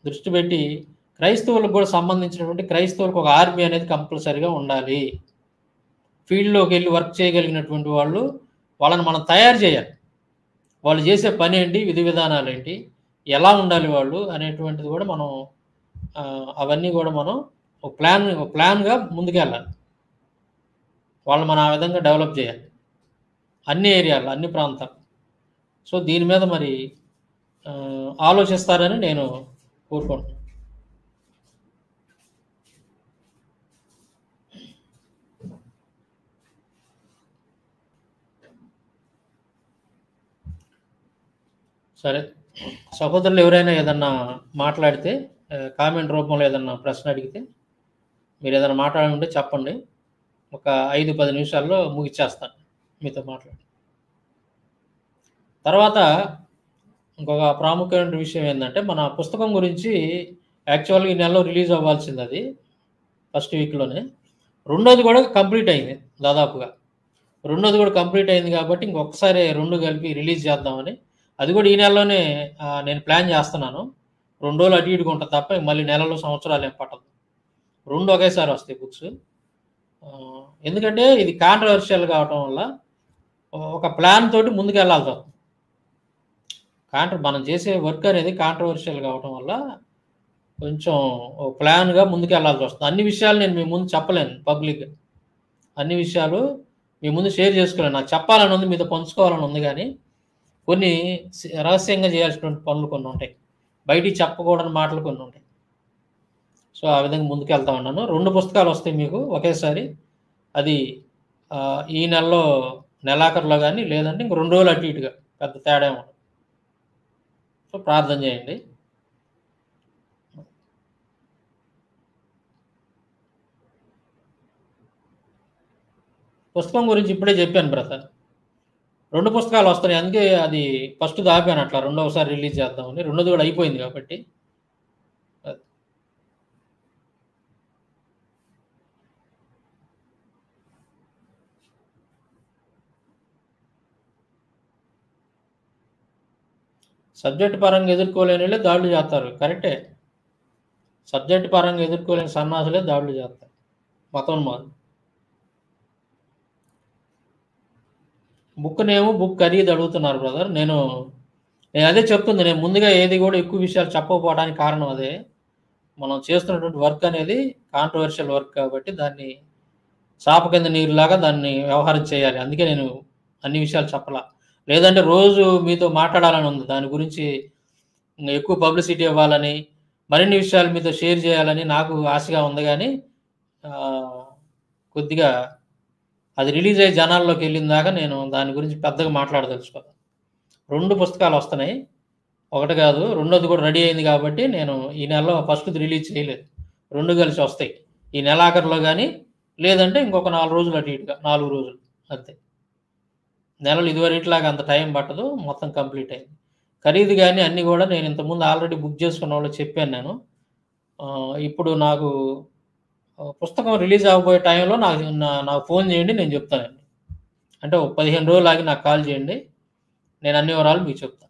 దృష్టి పెట్టి క్రైస్తవులకు కూడా సంబంధించినటువంటి క్రైస్తవులకు ఒక ఆర్మీ అనేది కంపల్సరీగా ఉండాలి. ఫీల్డ్లోకి వెళ్ళి వర్క్ చేయగలిగినటువంటి వాళ్ళని మనం తయారు చేయాలి. వాళ్ళు చేసే పని ఏంటి, విధి విధానాలు ఏంటి, ఎలా ఉండాలి వాళ్ళు అనేటువంటిది కూడా మనం అవన్నీ కూడా మనం ఒక ప్లాన్గా ముందుకెళ్ళాలి. వాళ్ళు మనం ఆ విధంగా డెవలప్ చేయాలి అన్ని ఏరియాల్లో, అన్ని ప్రాంతాలు. సో దీని మీద మరి ఆలోచిస్తారని నేను కోరుకుంటున్నాను. సరే, సహోదరులు ఎవరైనా ఏదన్నా మాట్లాడితే కామెంట్ రూపంలో ఏదన్నా ప్రశ్న అడిగితే, మీరు ఏదైనా మాట్లాడుంటే చెప్పండి. ఒక 5-10 నిమిషాల్లో ముగిచ్చేస్తాను మీతో మాట్లాడి. తర్వాత ఇంకొక ప్రాముఖ్యమైన విషయం ఏంటంటే, మన పుస్తకం గురించి యాక్చువల్గా ఈ నెలలో రిలీజ్ అవ్వాల్సింది. అది ఫస్ట్ వీక్లోనే. రెండోది కూడా కంప్లీట్ అయింది దాదాపుగా. రెండోది కూడా కంప్లీట్ అయింది కాబట్టి ఇంకొకసారి 2 కలిపి రిలీజ్ చేద్దామని. అది కూడా ఈ నెలలోనే నేను ప్లాన్ చేస్తున్నాను. 2 రోజులు అటు ఇటుగా ఉంటుంది తప్ప మళ్ళీ నెలలు సంవత్సరాలు ఏం పట్టదు. 2 ఒకేసారి వస్తాయి బుక్స్. ఎందుకంటే ఇది కాంట్రవర్షియల్ కావటం వల్ల ఒక ప్లాన్ తోటి ముందుకెళ్ళాల్సి వస్తుంది. మనం చేసే వర్క్ అనేది కాంట్రవర్షియల్ కావటం వల్ల కొంచెం ప్లాన్గా ముందుకెళ్ళాల్సి వస్తుంది. అన్ని విషయాలు నేను మీ ముందు చెప్పలేను పబ్లిక్గా. అన్ని విషయాలు మీ ముందు షేర్ చేసుకోలేను. నాకు చెప్పాలని ఉంది, మీతో పంచుకోవాలని ఉంది, కానీ కొన్ని రహస్యంగా చేయాల్సినటువంటి పనులు కొన్ని ఉంటాయి, బయటికి చెప్పకూడని మాటలు కొన్ని ఉంటాయి. సో ఆ విధంగా ముందుకెళ్తా ఉన్నాను. 2 పుస్తకాలు వస్తాయి మీకు ఒకేసారి. అది ఈ నెలలో నెలాఖరులో కానీ, లేదంటే ఇంక 2 రోజులు అటు ఇటుగా, పెద్ద తేడా ఉండదు. సో ప్రార్థన చేయండి. పుస్తకం గురించి ఇప్పుడే చెప్పాను బ్రదర్. 2 పుస్తకాలు వస్తున్నాయి, అందుకే అది ఫస్ట్ ఆపాను అట్లా, రెండవసారి రిలీజ్ చేద్దామని. రెండోది కూడా అయిపోయింది కాబట్టి. సబ్జెక్ట్ పరంగా ఎదుర్కోలేని దాడులు చేస్తారు, కరెక్టే. సబ్జెక్ట్ పరంగా ఎదుర్కోలేని సన్నాసులే దాడులు చేస్తారు, మతం మాది. బుక్ ఖరీదు అడుగుతున్నారు బ్రదర్. నేను అదే చెప్తుంది. నేను ముందుగా ఏది కూడా ఎక్కువ విషయాలు చెప్పకపోవడానికి కారణం అదే. మనం చేస్తున్నటువంటి వర్క్ అనేది కాంట్రవర్షియల్ వర్క్ కాబట్టి దాన్ని చాప కింద నీరులాగా దాన్ని వ్యవహారం చేయాలి. అందుకే నేను అన్ని విషయాలు చెప్పలా. లేదంటే రోజు మీతో మాట్లాడాలని ఉంది. దాని గురించి ఎక్కువ పబ్లిసిటీ ఇవ్వాలని, మరిన్ని విషయాలు మీతో షేర్ చేయాలని నాకు ఆశగా ఉంది గానీ, ఆహ్, కొద్దిగా అది రిలీజ్ అయ్యి జనాల్లోకెళ్ళిన దాకా నేను దాని గురించి పెద్దగా మాట్లాడదలుచుకోలేదు. 2 పుస్తకాలొస్తున్నాయి. ఒకటి కాదు, రెండోది కూడా రెడీ అయింది కాబట్టి నేను ఈ నెలలో ఫస్ట్‌ది రిలీజ్ చేయలేదు. 2 కలిసి వస్తాయి. ఈ నెలాఖరులో గాని, లేదంటే ఇంకొక 4 రోజులు అటు ఇటుగా 4 రోజులు అంతే. నెలలు ఇదివరకిలాగా అంత టైం పట్టదు. మొత్తం కంప్లీట్ అయింది. ఖరీదు గాని అన్నీ గూడా నేను ఇంతకుముందు ఆల్రెడీ బుక్ చేసుకున్నోళ్ళకి చెప్పాను నేను. ఇప్పుడు నాకు పుస్తకం రిలీజ్ అవ్వబోయే టైంలో నాకు ఫోను చేయండి, నేను చెప్తానండి. అంటే ఒక 15 రోజులు ఆగి నాకు కాల్ చేయండి. నేను అన్ని వివరాలు మీకు చెప్తా.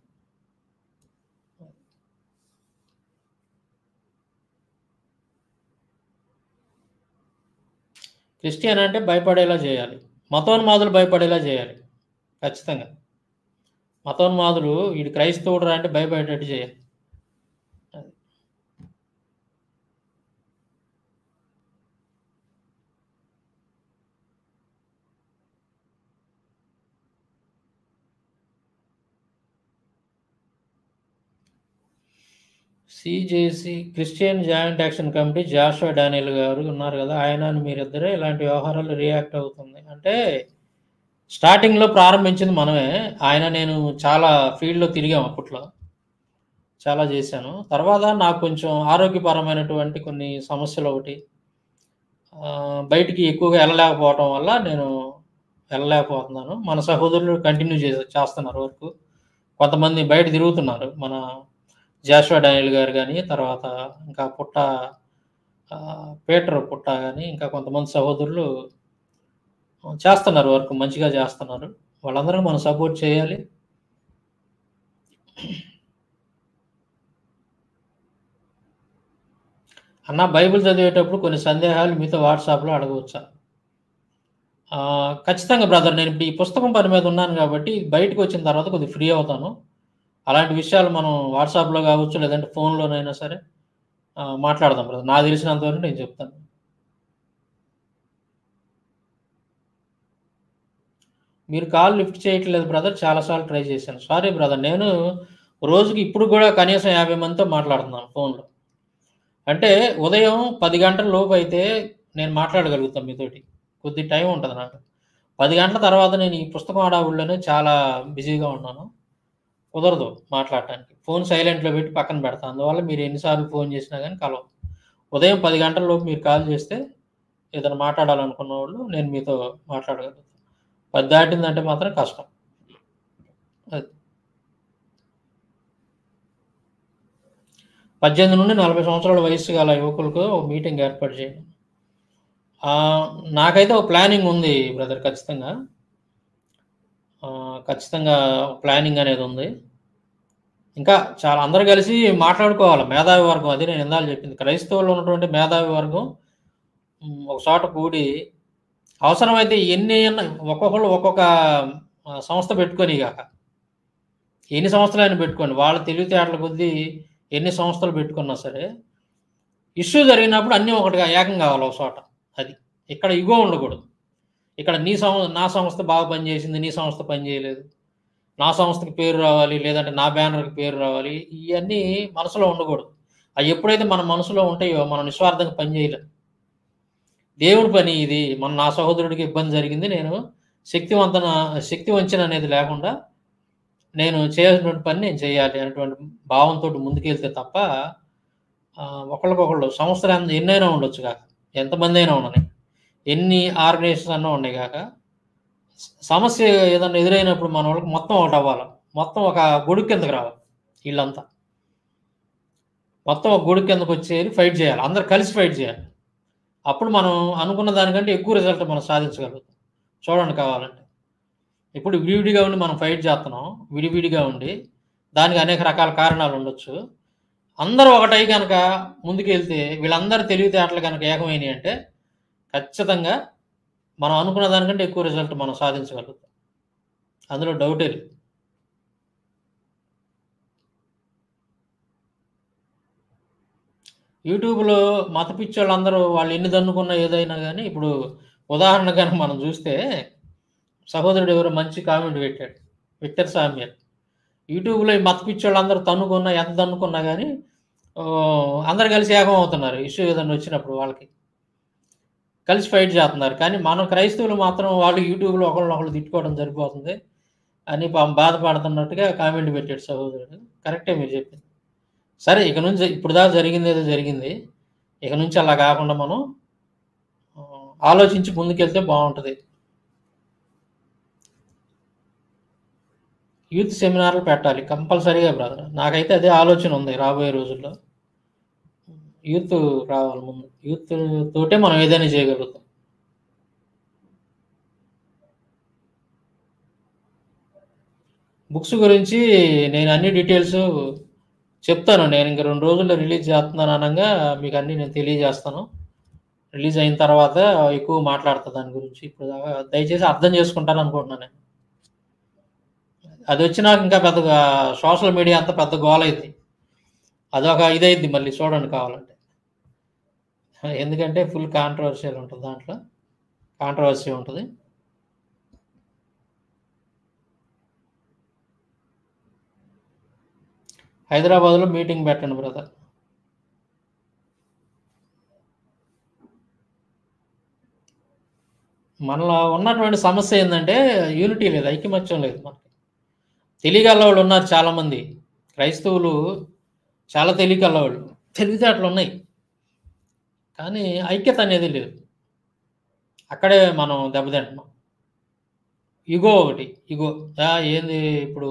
క్రిస్టియన్ అంటే భయపడేలా చేయాలి. మతోన్మాదులు భయపడేలా చేయాలి. ఖచ్చితంగా. మతోన్మాదులు ఈడు క్రైస్తవుడురా అంటే భయపడేటట్టు చేయాలి. అది. CJC Christian joint action committee Joshua Daniel గారు ఉన్నారు గదా! ఆయన మీరిద్దరే ఇలాంటి వ్యవహారాల్లో రియాక్ట్ అవుతుంది. అంటే స్టార్టింగ్‌లో ప్రారంభించింది మనమే. నేను చాలా ఫీల్డ్‌లో తిరిగాం అప్పట్లో. చాలా జేశాను. తర్వాత నాకు కొంచెం ఆరోగ్యపరమైనటువంటి కొన్ని సమస్యలొకటి బయటికి ఎక్కువగా ఎళ్ళలేకపోవటం వల్ల నేను వెళ్ళలేకపోతున్నాను. మన సహోదరులు కంటిన్యూ చేస్తున్నారు వర్కు. కొంతమంది బయట తిరుగుతున్నారు. మన జాషువా డానియల్ గారు గాని, తర్వాత ఇంకా పీటర్ పుట్ట గాని, ఇంకా కొంతమంది సహోదరులు చేస్తున్నారు వర్క్. మంచిగా చేస్తున్నారు. వాళ్ళందరికి మనం సపోర్ట్ చేయాలి. అన్న బైబిల్ చదివేటప్పుడు కొన్ని సందేహాలు మీతో వాట్సాప్‌లో అడగవచ్చా? ఖచ్చితంగా బ్రదర్. నేనిప్పుడు ఈ పుస్తకం పని మీద ఉన్నాను గాబట్టి, బయటికొచ్చిన తర్వాత కొద్దిగా ఫ్రీ అవుతాను. అలాంటి విషయాలు మనం వాట్సాప్‌లో గావచ్చు, లేదంటే ఫోన్‌లోనైనా సరే మాట్లాడదాం బ్రదర్. నాకు తెలిసినంత వరకు నేను చెప్తాను. మీరు కాల్ లిఫ్ట్ చేయట్లేదు బ్రదర్. చాలా సార్లు ట్రై చేశాను. Sorry brother. నేను రోజుకి ఇప్పుడు గూడా కనీసం 50 మందితో మాట్లాడుతున్నాను ఫోన్‌లో. అంటే ఉదయం 10 గంటల లోపయితే నేను మాట్లాడగలుగుతా మీతోటి. కొద్దిగా టైం ఉంటది నాకు. 10 గంటల తర్వాత నేను ఈ పుస్తకం హడావుడిలోనే చాలా బిజీగా ఉన్నాను. కుదరదు మాట్లాడటానికి. ఫోన్ సైలెంట్‌లో పెట్టి పక్కన పెడతా. అందువల్ల మీరు ఎన్ని సార్లు ఫోన్ చేసినా గాని కలవదు. ఉదయం 10 గంటల లోపు మీరు కాల్ చేస్తే ఏదైనా మాట్లాడాలనుకున్నోళ్ళు నేను మీతో మాట్లాడగలుగుతా. 10 దాటిందంటే మాత్రం కష్టం. అది. 18-40 సంవత్సరాల వయస్సు గల యువకులకు ఒక మీటింగ్ ఏర్పాటు చేయండి. నాకైతే ఒక ప్లానింగ్ ఉంది బ్రదర్ ఖచ్చితంగా. ఖచ్చితంగా ప్లానింగ్ అనేదుంది. ఇంకా చాలా అందరూ కలిసి మాట్లాడుకోవాలి. మేధావి వర్గం అది నేను ఇందాల చెప్పింది. క్రైస్తవుల్లో ఉన్నటువంటి మేధావి వర్గం ఒక చోట కూడి అవసరమైతే ఎన్ని అన్నా ఒక్కొక్కళ్ళు ఒక్కొక్క సంస్థ పెట్టుకొనిగాక. ఎన్ని సంస్థలైనా పెట్టుకోండి. వాళ్ళ తెలివితేటల కొద్దీ ఎన్ని సంస్థలు పెట్టుకున్నా సరే, ఇష్యూ జరిగినప్పుడు అన్నీ ఒకటిగా ఏకం కావాలి ఒక చోట. అది. ఇక్కడ ఇగో ఉండకూడదు. ఇక్కడ నా సంస్థ బాగా పనిచేసింది. నీ సంస్థ పని చేయలేదు. నా సంస్థకి పేరు రావాలి. లేదంటే నా బ్యానర్‌కి పేరు రావాలి. ఇయన్నీ మనసులో ఉండకూడదు. అయి ఎప్పుడైతే మన మనసులో ఉంటాయో మనం నిస్వార్థంగా పని చేయలేం. దేవుడి పని ఇది. నా సహోదరుడికి ఇబ్బంది జరిగింది. నేను శక్తివంతన శక్తి వంచన అనేది లేకుండా నేను చేయాల్సినటువంటి పని నేను చేయాలి అనేటువంటి భావంతోటి ముందుకెళ్తే తప్ప ఒకళ్ళకొకళ్ళు సంస్థలు ఎన్నైనా ఉండొచ్చు గాక. ఎంతమందైనా ఉండని. ఎన్ని ఆర్గనైజేషన్స్ అన్నా ఉన్నాయి గాక. సమస్య ఏదన్నా ఎదురైనప్పుడు మనోళ్ళకి మొత్తం ఒకటవ్వాల. మొత్తం ఒక గొడుగు కిందకి రావాలి ఈళ్ళంతా. మొత్తం ఒక గొడుగు కిందకొచ్చేది ఫైట్ జేయాలి. అందరూ కలిసి ఫైట్ జేయాలి. అప్పుడు మనం అనుకున్న దానికంటే ఎక్కువ రిజల్ట్ మనం సాధించగలుగుతాం. చూడండి కావాలంటే. ఇప్పుడు విడివిడిగా ఉండి మనం ఫైట్ జేత్తన్నాం. విడివిడిగా ఉండి. దానికి అనేక రకాల కారణాలుండొచ్చు. అందరూ ఒకటై గనక ముందుకెళ్తే వీళ్ళందరి తెలివితేటలు గనక ఏకమైనియంటే ఖచ్చితంగా మనం అనుకున్న దానికంటే ఎక్కువ రిజల్ట్ మనం సాధించగలుగుతాం. అందులో డౌటే లేదు. యూట్యూబ్‌లో మత పిచ్చోళ్ళందరూ వాళ్ళు ఎన్ని దన్నుకున్నా ఏదైనా గాని ఇప్పుడు ఉదాహరణ కనుక మనం చూస్తే సహోదరుడు ఎవరో మంచి కామెంట్ పెట్టాడు, విక్టర్ సామ్యల్. యూట్యూబ్లో ఈ మత పిచ్చోళ్ళందరూ తన్నుకున్నా, ఎంత తన్నుకున్నా కానీ అందరు కలిసి ఏకం అవుతున్నారు ఇష్యూ ఏదైనా వచ్చినప్పుడు. వాళ్ళకి కలిసి ఫైట్ చేస్తున్నారు. కానీ మనం క్రైస్తవులు మాత్రం వాళ్ళు యూట్యూబ్లో ఒకళ్ళనొకళ్ళు తిట్టుకోవడం సరిపోతుంది అని బాధపడుతున్నట్టుగా కామెంట్ పెట్టాడు సహోదరుడు. కరెక్టే మీరు చెప్పింది. సరే, ఇక నుంచి ఇప్పుడు దాకా జరిగింది ఏదో జరిగింది. ఇక నుంచి అలా కాకుండా మనం ఆలోచించి ముందుకెళ్తే బాగుంటుంది. యూత్ సెమినార్లు పెట్టాలి కంపల్సరీగా బ్రదర్. నాకైతే అదే ఆలోచన ఉంది రాబోయే రోజుల్లో. యూత్ రావాలి ముందు. యూత్ తోటే మనం ఏదైనా చేయగలుగుతాం. బుక్స్ గురించి నేను అన్ని డీటెయిల్స్ చెప్తాను. నేను ఇంక 2 రోజుల్లో రిలీజ్ చేస్తున్నాను అనగా మీకు అన్నీ నేను తెలియజేస్తాను. రిలీజ్ అయిన తర్వాత ఎక్కువ మాట్లాడతా దాని గురించి. ఇప్పుడు దాకా దయచేసి అర్థం చేసుకుంటాను అనుకుంటున్నాను నేను. అది వచ్చినాక ఇంకా పెద్దగా సోషల్ మీడియా అంతా పెద్ద గోల అయింది. అదొక ఇదైద్ది మళ్ళీ చూడండి కావాలంటే. ఎందుకంటే ఫుల్ కాంట్రవర్షియల్ ఉంటుంది, దాంట్లో కాంట్రవర్సీ ఉంటుంది. హైదరాబాద్లో మీటింగ్ పెట్టండి బ్రదర్. మనలో ఉన్నటువంటి సమస్య ఏంటంటే యూనిటీ లేదు, ఐకమత్యం లేదు. మనకి తెలియగలవాళ్ళు ఉన్నారు చాలామంది. క్రైస్తవులు చాలా తెలియగలవాళ్ళు, తెలివితేటలు ఉన్నాయి, కానీ ఐక్యత అనేది లేదు. అక్కడే మనం దెబ్బతింటున్నాం. ఇగో ఒకటి, ఇగో ఏంది ఇప్పుడు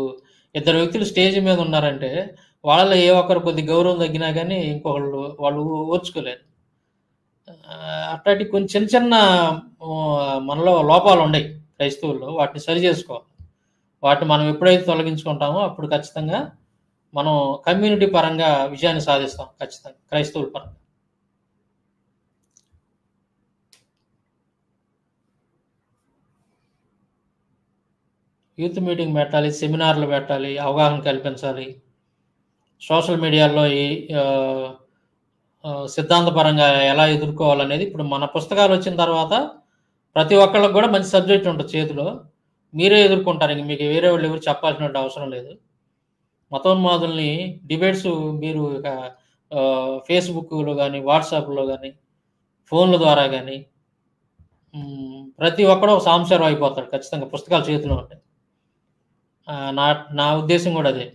ఇద్దరు వ్యక్తులు స్టేజ్ మీద ఉన్నారంటే వాళ్ళలో ఏ ఒక్కరు కొద్ది గౌరవం తగ్గినా కానీ వాళ్ళు ఓర్చుకోలేరు. అట్లాంటి కొన్ని చిన్న చిన్న మనలో లోపాలు ఉన్నాయి క్రైస్తవుల్లో. వాటిని సరి చేసుకోవాలి. వాటిని మనం ఎప్పుడైతే తొలగించుకుంటామో అప్పుడు ఖచ్చితంగా మనం కమ్యూనిటీ పరంగా విజయాన్ని సాధిస్తాం, ఖచ్చితంగా క్రైస్తవుల పరంగా. యూత్ మీటింగ్ పెట్టాలి, సెమినార్లు పెట్టాలి, అవగాహన కల్పించాలి. సోషల్ మీడియాలో ఈ సిద్ధాంతపరంగా ఎలా ఎదుర్కోవాలనేది ఇప్పుడు మన పుస్తకాలు వచ్చిన తర్వాత ప్రతి ఒక్కళ్ళకి కూడా మంచి సబ్జెక్ట్ ఉంటుంది చేతిలో. మీరే ఎదుర్కొంటారు. ఇంక మీకు వేరే వాళ్ళు ఎవరు చెప్పాల్సిన అవసరం లేదు. మతోన్మాదుల్ని డిబేట్స్ మీరు ఇక ఫేస్బుక్లో కానీ, వాట్సాప్లో కానీ, ఫోన్ల ద్వారా కానీ ప్రతి ఒక్కడు ఒక సాంశరం అయిపోతాడు ఖచ్చితంగా పుస్తకాలు చేతిలో ఉంటాయి. నా ఉద్దేశం కూడా అదే.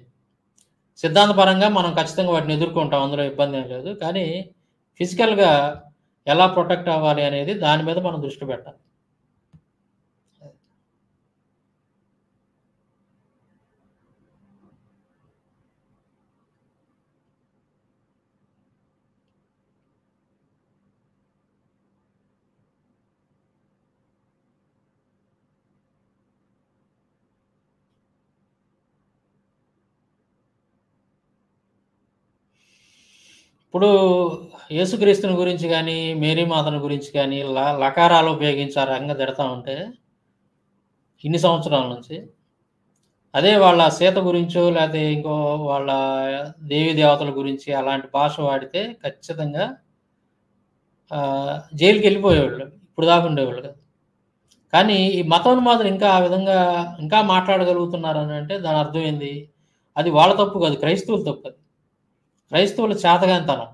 సిద్ధాంతపరంగా మనం ఖచ్చితంగా వాటిని ఎదుర్కొంటాం, అందులో ఇబ్బంది ఏం లేదు. కానీ ఫిజికల్గా ఎలా ప్రొటెక్ట్ అవ్వాలి అనేది దాని మీద మనం దృష్టి పెట్టాలి. ఇప్పుడు యేసుక్రీస్తుని గురించి కానీ, మేరీ మాతను గురించి కానీ లకారాలు ఉపయోగించి ఆ రకంగా తిడతా ఉంటే ఇన్ని సంవత్సరాల నుంచి, అదే వాళ్ళ సీత గురించో లేకపోతే ఇంకో వాళ్ళ దేవీ దేవతల గురించి అలాంటి భాష వాడితే ఖచ్చితంగా జైలుకి వెళ్ళిపోయేవాళ్ళు. ఇప్పుడు దాకా ఉండేవాళ్ళు కాదు. కానీ ఈ మతోన్మాదులు ఇంకా ఆ విధంగా ఇంకా మాట్లాడగలుగుతున్నారని అంటే దాని అర్థం ఏంది? అది వాళ్ళ తప్పు కాదు, క్రైస్తవుల తప్పు అది. క్రైస్తవుల చేతగానితనం.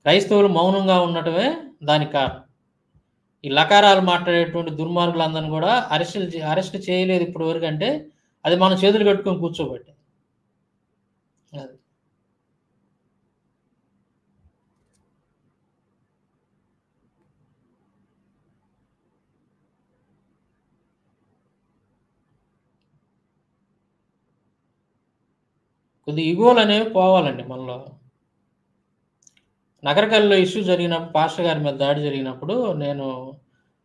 క్రైస్తవులు మౌనంగా ఉండటమే దానికి కారణం. ఈ లకారాలు మాట్లాడేటువంటి దుర్మార్గులందరిని కూడా అరెస్ట్ చేయలేదు ఇప్పటి వరకు అంటే అది మనం చేతులు కట్టుకొని కూర్చోబట్టే. అది కొద్దిగా ఈగోలు అనేవి పోవాలండి మనలో. నగరకల్లో ఇష్యూ జరిగినప్పుడు, పాస్టర్ గారి మీద దాడి జరిగినప్పుడు నేను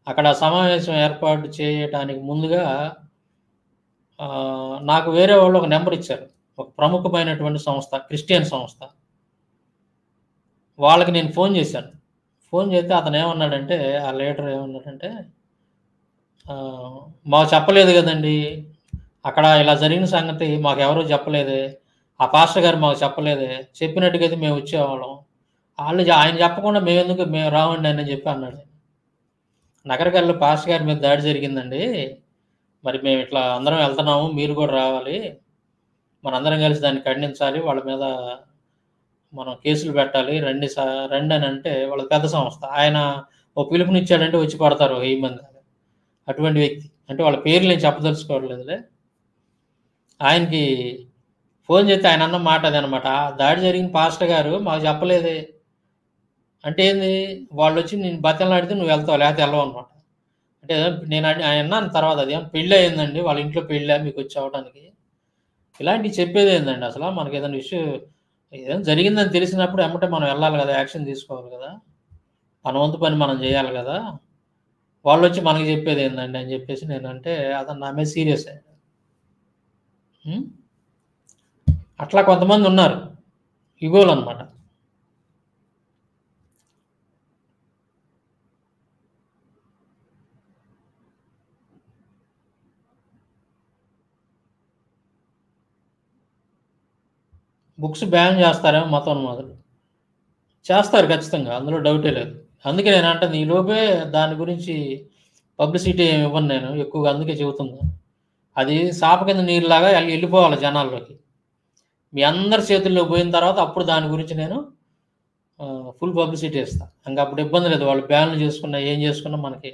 అక్కడ సమావేశం ఏర్పాటు చేయటానికి ముందుగా నాకు వేరే వాళ్ళు ఒక నెంబర్ ఇచ్చారు. ఒక ప్రముఖమైనటువంటి సంస్థ, క్రిస్టియన్ సంస్థ. వాళ్ళకి నేను ఫోన్ చేశాను. ఫోన్ చేస్తే అతను ఏమన్నాడంటే, ఆ లీడర్ ఏమన్నాడంటే, మాకు చెప్పలేదు కదండి, అక్కడ ఇలా జరిగిన సంగతి మాకెవరూ చెప్పలేదే, ఆ పాస్టర్ గారు మాకు చెప్పలేదే, చెప్పినట్టుగైతే మేము వచ్చేవాళ్ళం, ఆయన చెప్పకుండా మేము రావండి అని చెప్పి అన్నాడు. నగరకల్లు పాస్టర్ గారి మీద దాడి జరిగిందండి. మరి మేము ఇట్లా అందరం వెళ్తున్నాము. మీరు కూడా రావాలి. మనందరం కలిసి దాన్ని ఖండించాలి. వాళ్ళ మీద మనం కేసులు పెట్టాలి. రండి అని అంటే వాళ్ళ పెద్ద సంస్థ. ఆయన ఓ పిలుపునిచ్చాడంటే వచ్చి పడతారు 1000 మంది. అటువంటి వ్యక్తి. అంటే వాళ్ళ పేర్లు నేను చెప్పదలుచుకోవట్లేదులే. ఆయనకి ఫోన్ చేస్తే ఆయన అన్న మాట అదనమాట. దాడి జరిగిన పాస్టర్ గారు మాకు చెప్పలేదే. అంటే ఏంది? వాళ్ళొచ్చి నేను బతిమలాడితే నువ్వు వెళ్తావు, లేకపోతే వెళ్ళవనమాట. అంటే నేను ఆయన అన్నాను తర్వాత, అదేమన్నా పెళ్ళి అయిందండి, వాళ్ళ ఇంట్లో పెళ్ళా మీకొచ్చి అవ్వడానికి? ఇలాంటివి చెప్పేదేందండి అసల? మనకేదైనా ఇష్యూ ఏదైనా జరిగిందని తెలిసినప్పుడు ఎమ్మటే మనం వెళ్ళాలి కదా! యాక్షన్ తీసుకోవాలి కదా! మన వంతు పని మనం చేయాలి కదా! వాళ్ళొచ్చి మనకి చెప్పేదేందండి అని చెప్పేసి నేనంటే, అతను నా మీద సీరియస్ అయ్యాడు. హ్మ్. అట్లా కొంతమందున్నారు. ఇగోలనమాట. బుక్స్ బ్యాన్ చేస్తారేమో మతోన్మాదులు. చేస్తారు ఖచ్చితంగా. అందులో డౌటే లేదు. అందుకే నేనంటాను ఈలోపే దాని గురించి పబ్లిసిటీ ఏమి ఇవ్వను నేను. ఎక్కువగా అందుకే చెబుతున్నా. అది సాప కింద నీరులాగా ఎళ్ళిపోవాలి జనాల్లోకి. మీ అందరి చేతుల్లోకి పోయిన తర్వాత అప్పుడు దాని గురించి నేను ఫుల్ పబ్లిసిటీ ఇస్తా. ఇంకప్పుడు ఇబ్బంది లేదు. వాళ్ళు బ్యాన్‌లు చేసుకున్నా, ఏం చేసుకున్నా మనకి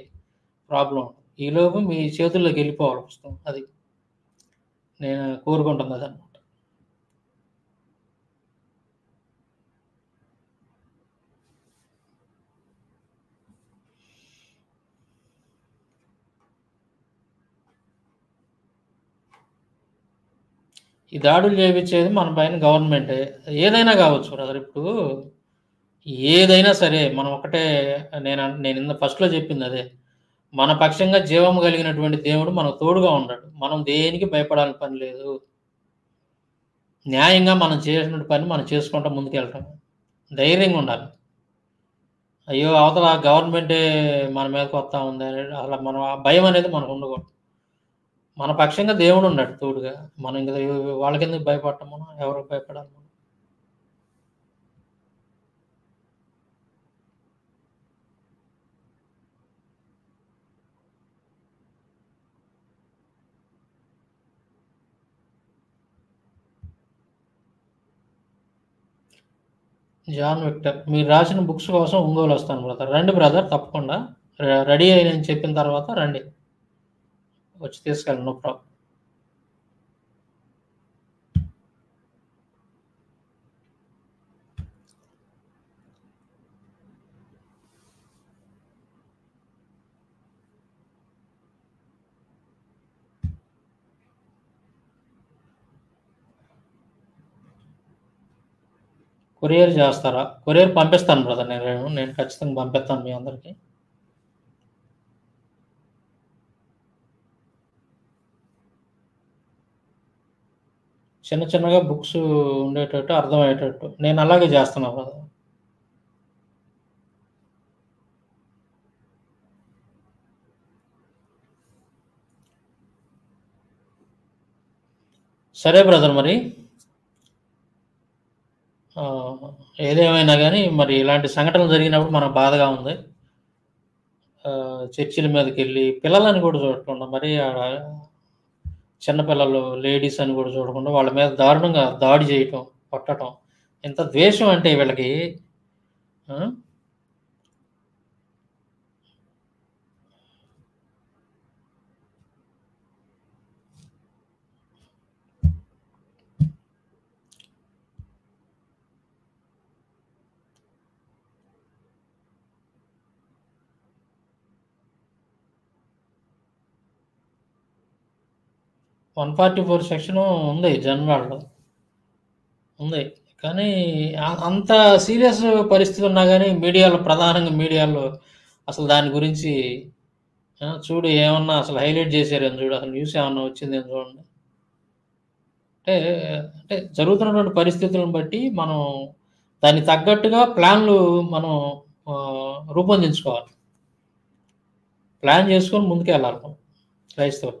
ప్రాబ్లమ్ ఉండదు. ఈలోపు మీ చేతుల్లోకి ఎళ్ళిపోవాలి పుస్తకం. అది. నేను కోరుకుంటున్నదనమాట. ఈ దాడులు చేపిచ్చేది మన పైన గవర్నమెంటే. ఏదైనా కావచ్చు బ్రదర్. ఇప్పుడు ఏదైనా సరే మనం ఒకటే నేను ఫస్ట్‌లో చెప్పిందదే. మన పక్షంగా జీవము కలిగినటువంటి దేవుడు మనకు తోడుగా ఉన్నాడు. మనం దేనికి భయపడాల్సిన పని లేదు. న్యాయంగా మనం చేసినటువంటి పని మనం చేసుకుంటా ముందుకెళ్ళటమే. ధైర్యంగా ఉండాలి. అయ్యో! అవతల గవర్నమెంటే మన మీదకొస్తా ఉంది అని అసల మనం ఆ భయం అనేది మనకు ఉండకూడదు. మన పక్షంగా దేవుడున్నాడు తోడుగా. మనం ఇంక వాళ్ళకెందుకు భయపడటం మనం? ఎవరికి భయపడాలి మనం? John Victor. మీరు రాసిన బుక్స్ కోసం ఒంగోలొస్తాను బ్రదర్. రండి బ్రదర్ తప్పకుండా. రెడీ అయ్యానని చెప్పిన తర్వాత రండి. వచ్చి తీసుకెళ్ళండి. No problem. కొరియర్ చేస్తారా? కొరియర్ పంపిస్తాను బ్రదర్ నేను ఖచ్చితంగా పంపిస్తాను మీ అందరికి. చిన్న చిన్నగా బుక్స్ ఉండేటట్టు, అర్థమయ్యేటట్టు. నేను అలాగే చేస్తున్నా బ్రదర్. సరే బ్రదర్ మరి. ఏదేమైనా గానీ మరి ఇలాంటి సంఘటనలు జరిగినప్పుడు మనకు బాధగా ఉంది. చర్చిల మీదకెళ్ళి పిల్లలని కూడా చూడకుండా మరీ చిన్న పిల్లలు, లేడీస్ అని కూడా చూడకుండా వాళ్ళ మీద దారుణంగా దాడి చేయటం, కొట్టటం. ఎంత ద్వేషం అంటే వీళ్ళకి. ఆ! 144 సెక్షను ఉంది జనరల్‌లో. ఉంది. కానీ అంత సీరియస్ పరిస్థితి ఉన్నా గానీ ప్రధానంగా మీడియాలో అసలు దాని గురించి చూడు ఏమన్నా అసలు హైలైట్ చేశారేమో చూడు. అసలు న్యూస్ ఏమన్నా వచ్చిందేమో చూడండి. అంటే, అంటే జరుగుతున్నటువంటి పరిస్థితులను బట్టి మనం దానికి తగ్గట్టుగా ప్లాన్‌లు మనం రూపొందించుకోవాలి. ప్లాన్ చేసుకొని ముందుకెళ్ళాలి మనం క్రైస్తవులు.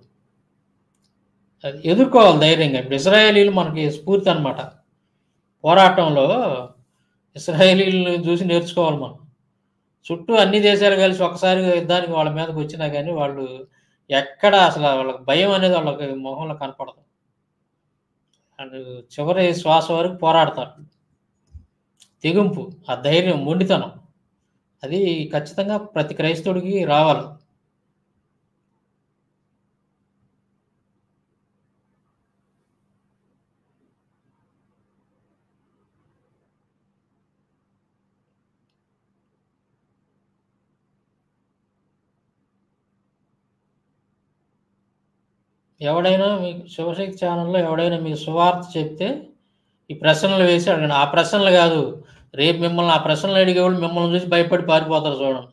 అది ఎదుర్కోవాలి ధైర్యంగా. ఇప్పుడు ఇజ్రాయేలీలు మనకి స్ఫూర్తి అనమాట. పోరాటంలో ఇశ్రాయేలీయులని చూసి నేర్చుకోవాలి మనం. చుట్టూ అన్ని దేశాలు కలిసి ఒకసారి యుద్ధానికి వాళ్ళ మీదకి వచ్చినా కానీ వాళ్ళు ఎక్కడ అసలు వాళ్ళకి భయం అనేది వాళ్ళకి మొహంలో కనపడదు. వాళ్ళు చివరి శ్వాస వరకు పోరాడతారు. తెగింపు, ఆ ధైర్యం, మొండితనం అది ఖచ్చితంగా ప్రతి క్రైస్తవుడికి రావాలి. ఎవడైనా మీకు శివశక్తి ఛానెల్‌లో ఎవడైనా మీకు సువార్త చెప్తే, ఈ ప్రశ్నలు వేసి అడగండి. ఆ ప్రశ్నలు గాదు. రేపు మిమ్మల్ని ఆ ప్రశ్నలు అడిగేవాళ్ళు మిమ్మల్ని చూసి భయపడి పారిపోతారు చూడండి.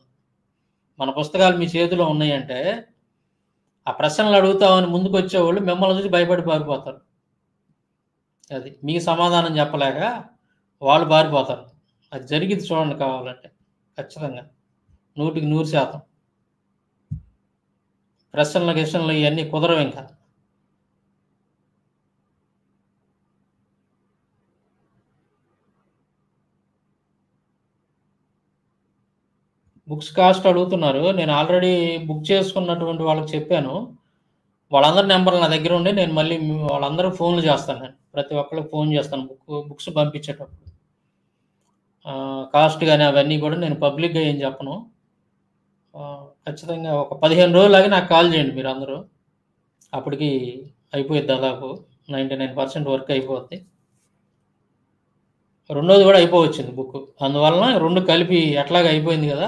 మన పుస్తకాలు మీ చేతిలో ఉన్నాయంటే, ఆ ప్రశ్నలు అడుగుతామని ముందుకొచ్చేవాళ్ళు మిమ్మల్ని చూసి భయపడి పారిపోతారు. అది. మీకు సమాధానం చెప్పలేక వాళ్ళు పారిపోతారు. అది జరిగిద్ది చూడండి కావాలంటే. ఖచ్చితంగా. 100% ప్రశ్నలు, గిశ్నలు ఇయన్నీ కుదరవింక. బుక్స్ కాస్ట్ అడుగుతున్నారు. నేను ఆల్రెడీ బుక్ చేసుకున్నటువంటి వాళ్ళకి చెప్పాను. వాళ్ళందరి నంబర్‌లు నా దగ్గర ఉండి నేను మళ్ళీ వాళ్ళందరికి ఫోన్‌లు చేస్తాను నేను. ప్రతి ఒక్కళ్ళకి ఫోన్ చేస్తాను బుక్స్ పంపించేటప్పుడు. కాస్ట్ గాని అవన్నీ కూడా నేను పబ్లిక్‌గా ఏం చెప్పను. ఖచ్చితంగా ఒక 15 రోజులాగి నాకు కాల్ చేయండి మీరందరూ. అప్పటికి అయిపోయిద్ది దాదాపు 99% వర్క్ అయిపోద్ది. రెండోది కూడా అయిపోవచ్చింది బుక్. అందువలన 2 కలిపి ఎట్లాగో అయిపోయింది కదా!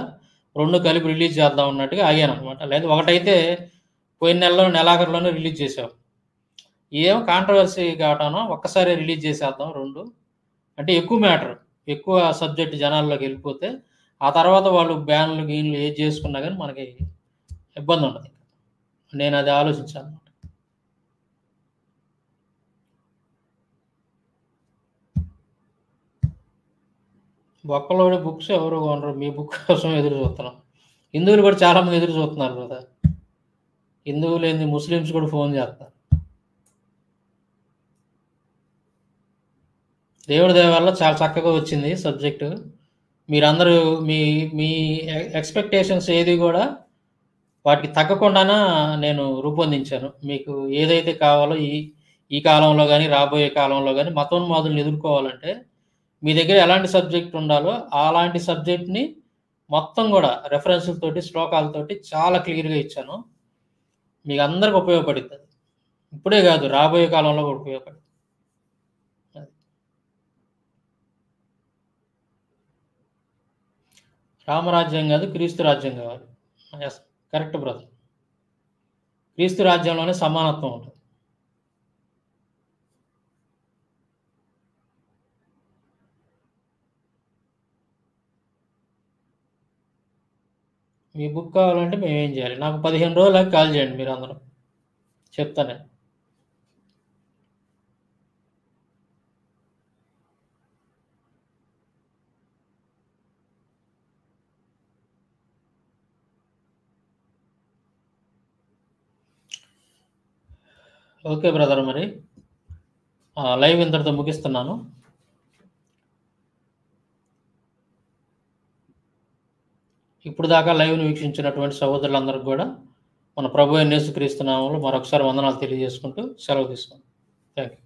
2 కలిపి రిలీజ్ చేద్దాం అన్నట్టుగా ఆగాననమాట. లేదా ఒకటైతే పోయిన నెలలో నెలాఖరులోనే రిలీజ్ చేసాం. ఇదేమో కాంట్రోవర్సీ కావటాన ఒక్కసారే రిలీజ్ చేసేద్దాం 2. అంటే ఎక్కువ మ్యాటర్. ఎక్కువ సబ్జెక్ట్ జనాల్లోకెళ్ళిపోతే, ఆ తర్వాత వాళ్ళు బ్యాన్‌లు, గీన్‌లు ఏది చేసుకున్నా గాని మనకి ఇబ్బందుండదు. నేనది ఆలోచించాననమాట. బొక్కలోడి బుక్స్ ఎవరు కొనరు. మీ బుక్ కోసం ఎదురు చూస్తున్నాం. హిందువులు కూడా చాలా మంది ఎదురు చూస్తున్నారు కదా! హిందువులేంది ముస్లిమ్స్ కూడా ఫోన్ చేస్తున్నారు. దేవుడి దయ వల్ల చాలా చక్కగా వచ్చింది సబ్జెక్టు. మీరందరూ మీ మీ ఎక్స్‌పెక్టేషన్స్ ఏది గూడా వాటికి తగ్గకుండానా నేను రూపొందించాను. మీకు ఏదైతే కావాలో ఈ కాలంలో గాని, రాబోయే కాలంలో గాని మతోన్మాదుల్ని ఎదుర్కోవాలంటే, మీ దగ్గర ఎలాంటి సబ్జెక్ట్ ఉండాలో, అలాంటి సబ్జెక్ట్‌ని మొత్తం గూడా రెఫరెన్స్‌లతోటి, శ్లోకాలతోటి చాలా క్లియర్‌గా ఇచ్చాను. మీకందరికి ఉపయోగపడిద్దది. ఇప్పుడే గాదు, రాబోయే కాలంలో గూడా ఉపయోగపడిద్ది. అది. రామరాజ్యం గాదు, క్రీస్తు రాజ్యం గావాలి. యెస్. Correct brother. క్రీస్తు రాజ్యంలోనే సమానత్వం ఉంటది. మీ బుక్ కావాలంటే మేమేం జేయాలి? నాకు 15 రోజులాగి కాల్ జేయండి మీరందరూ. చెప్తా నేను. ఓకే బ్రదర్ మరి. లైవ్ ఇంతటితో ముగిస్తున్నాను. ఇప్పుడు దాకా లైవ్‌ని వీక్షించినటువంటి సహోదరులందరికి గూడా మన ప్రభు అయిన యేసుక్రీస్తు నామంలో మరొకసారి వందనాలు తెలియజేసుకుంటూ సెలవు తీసుకుంటాం. Thank you.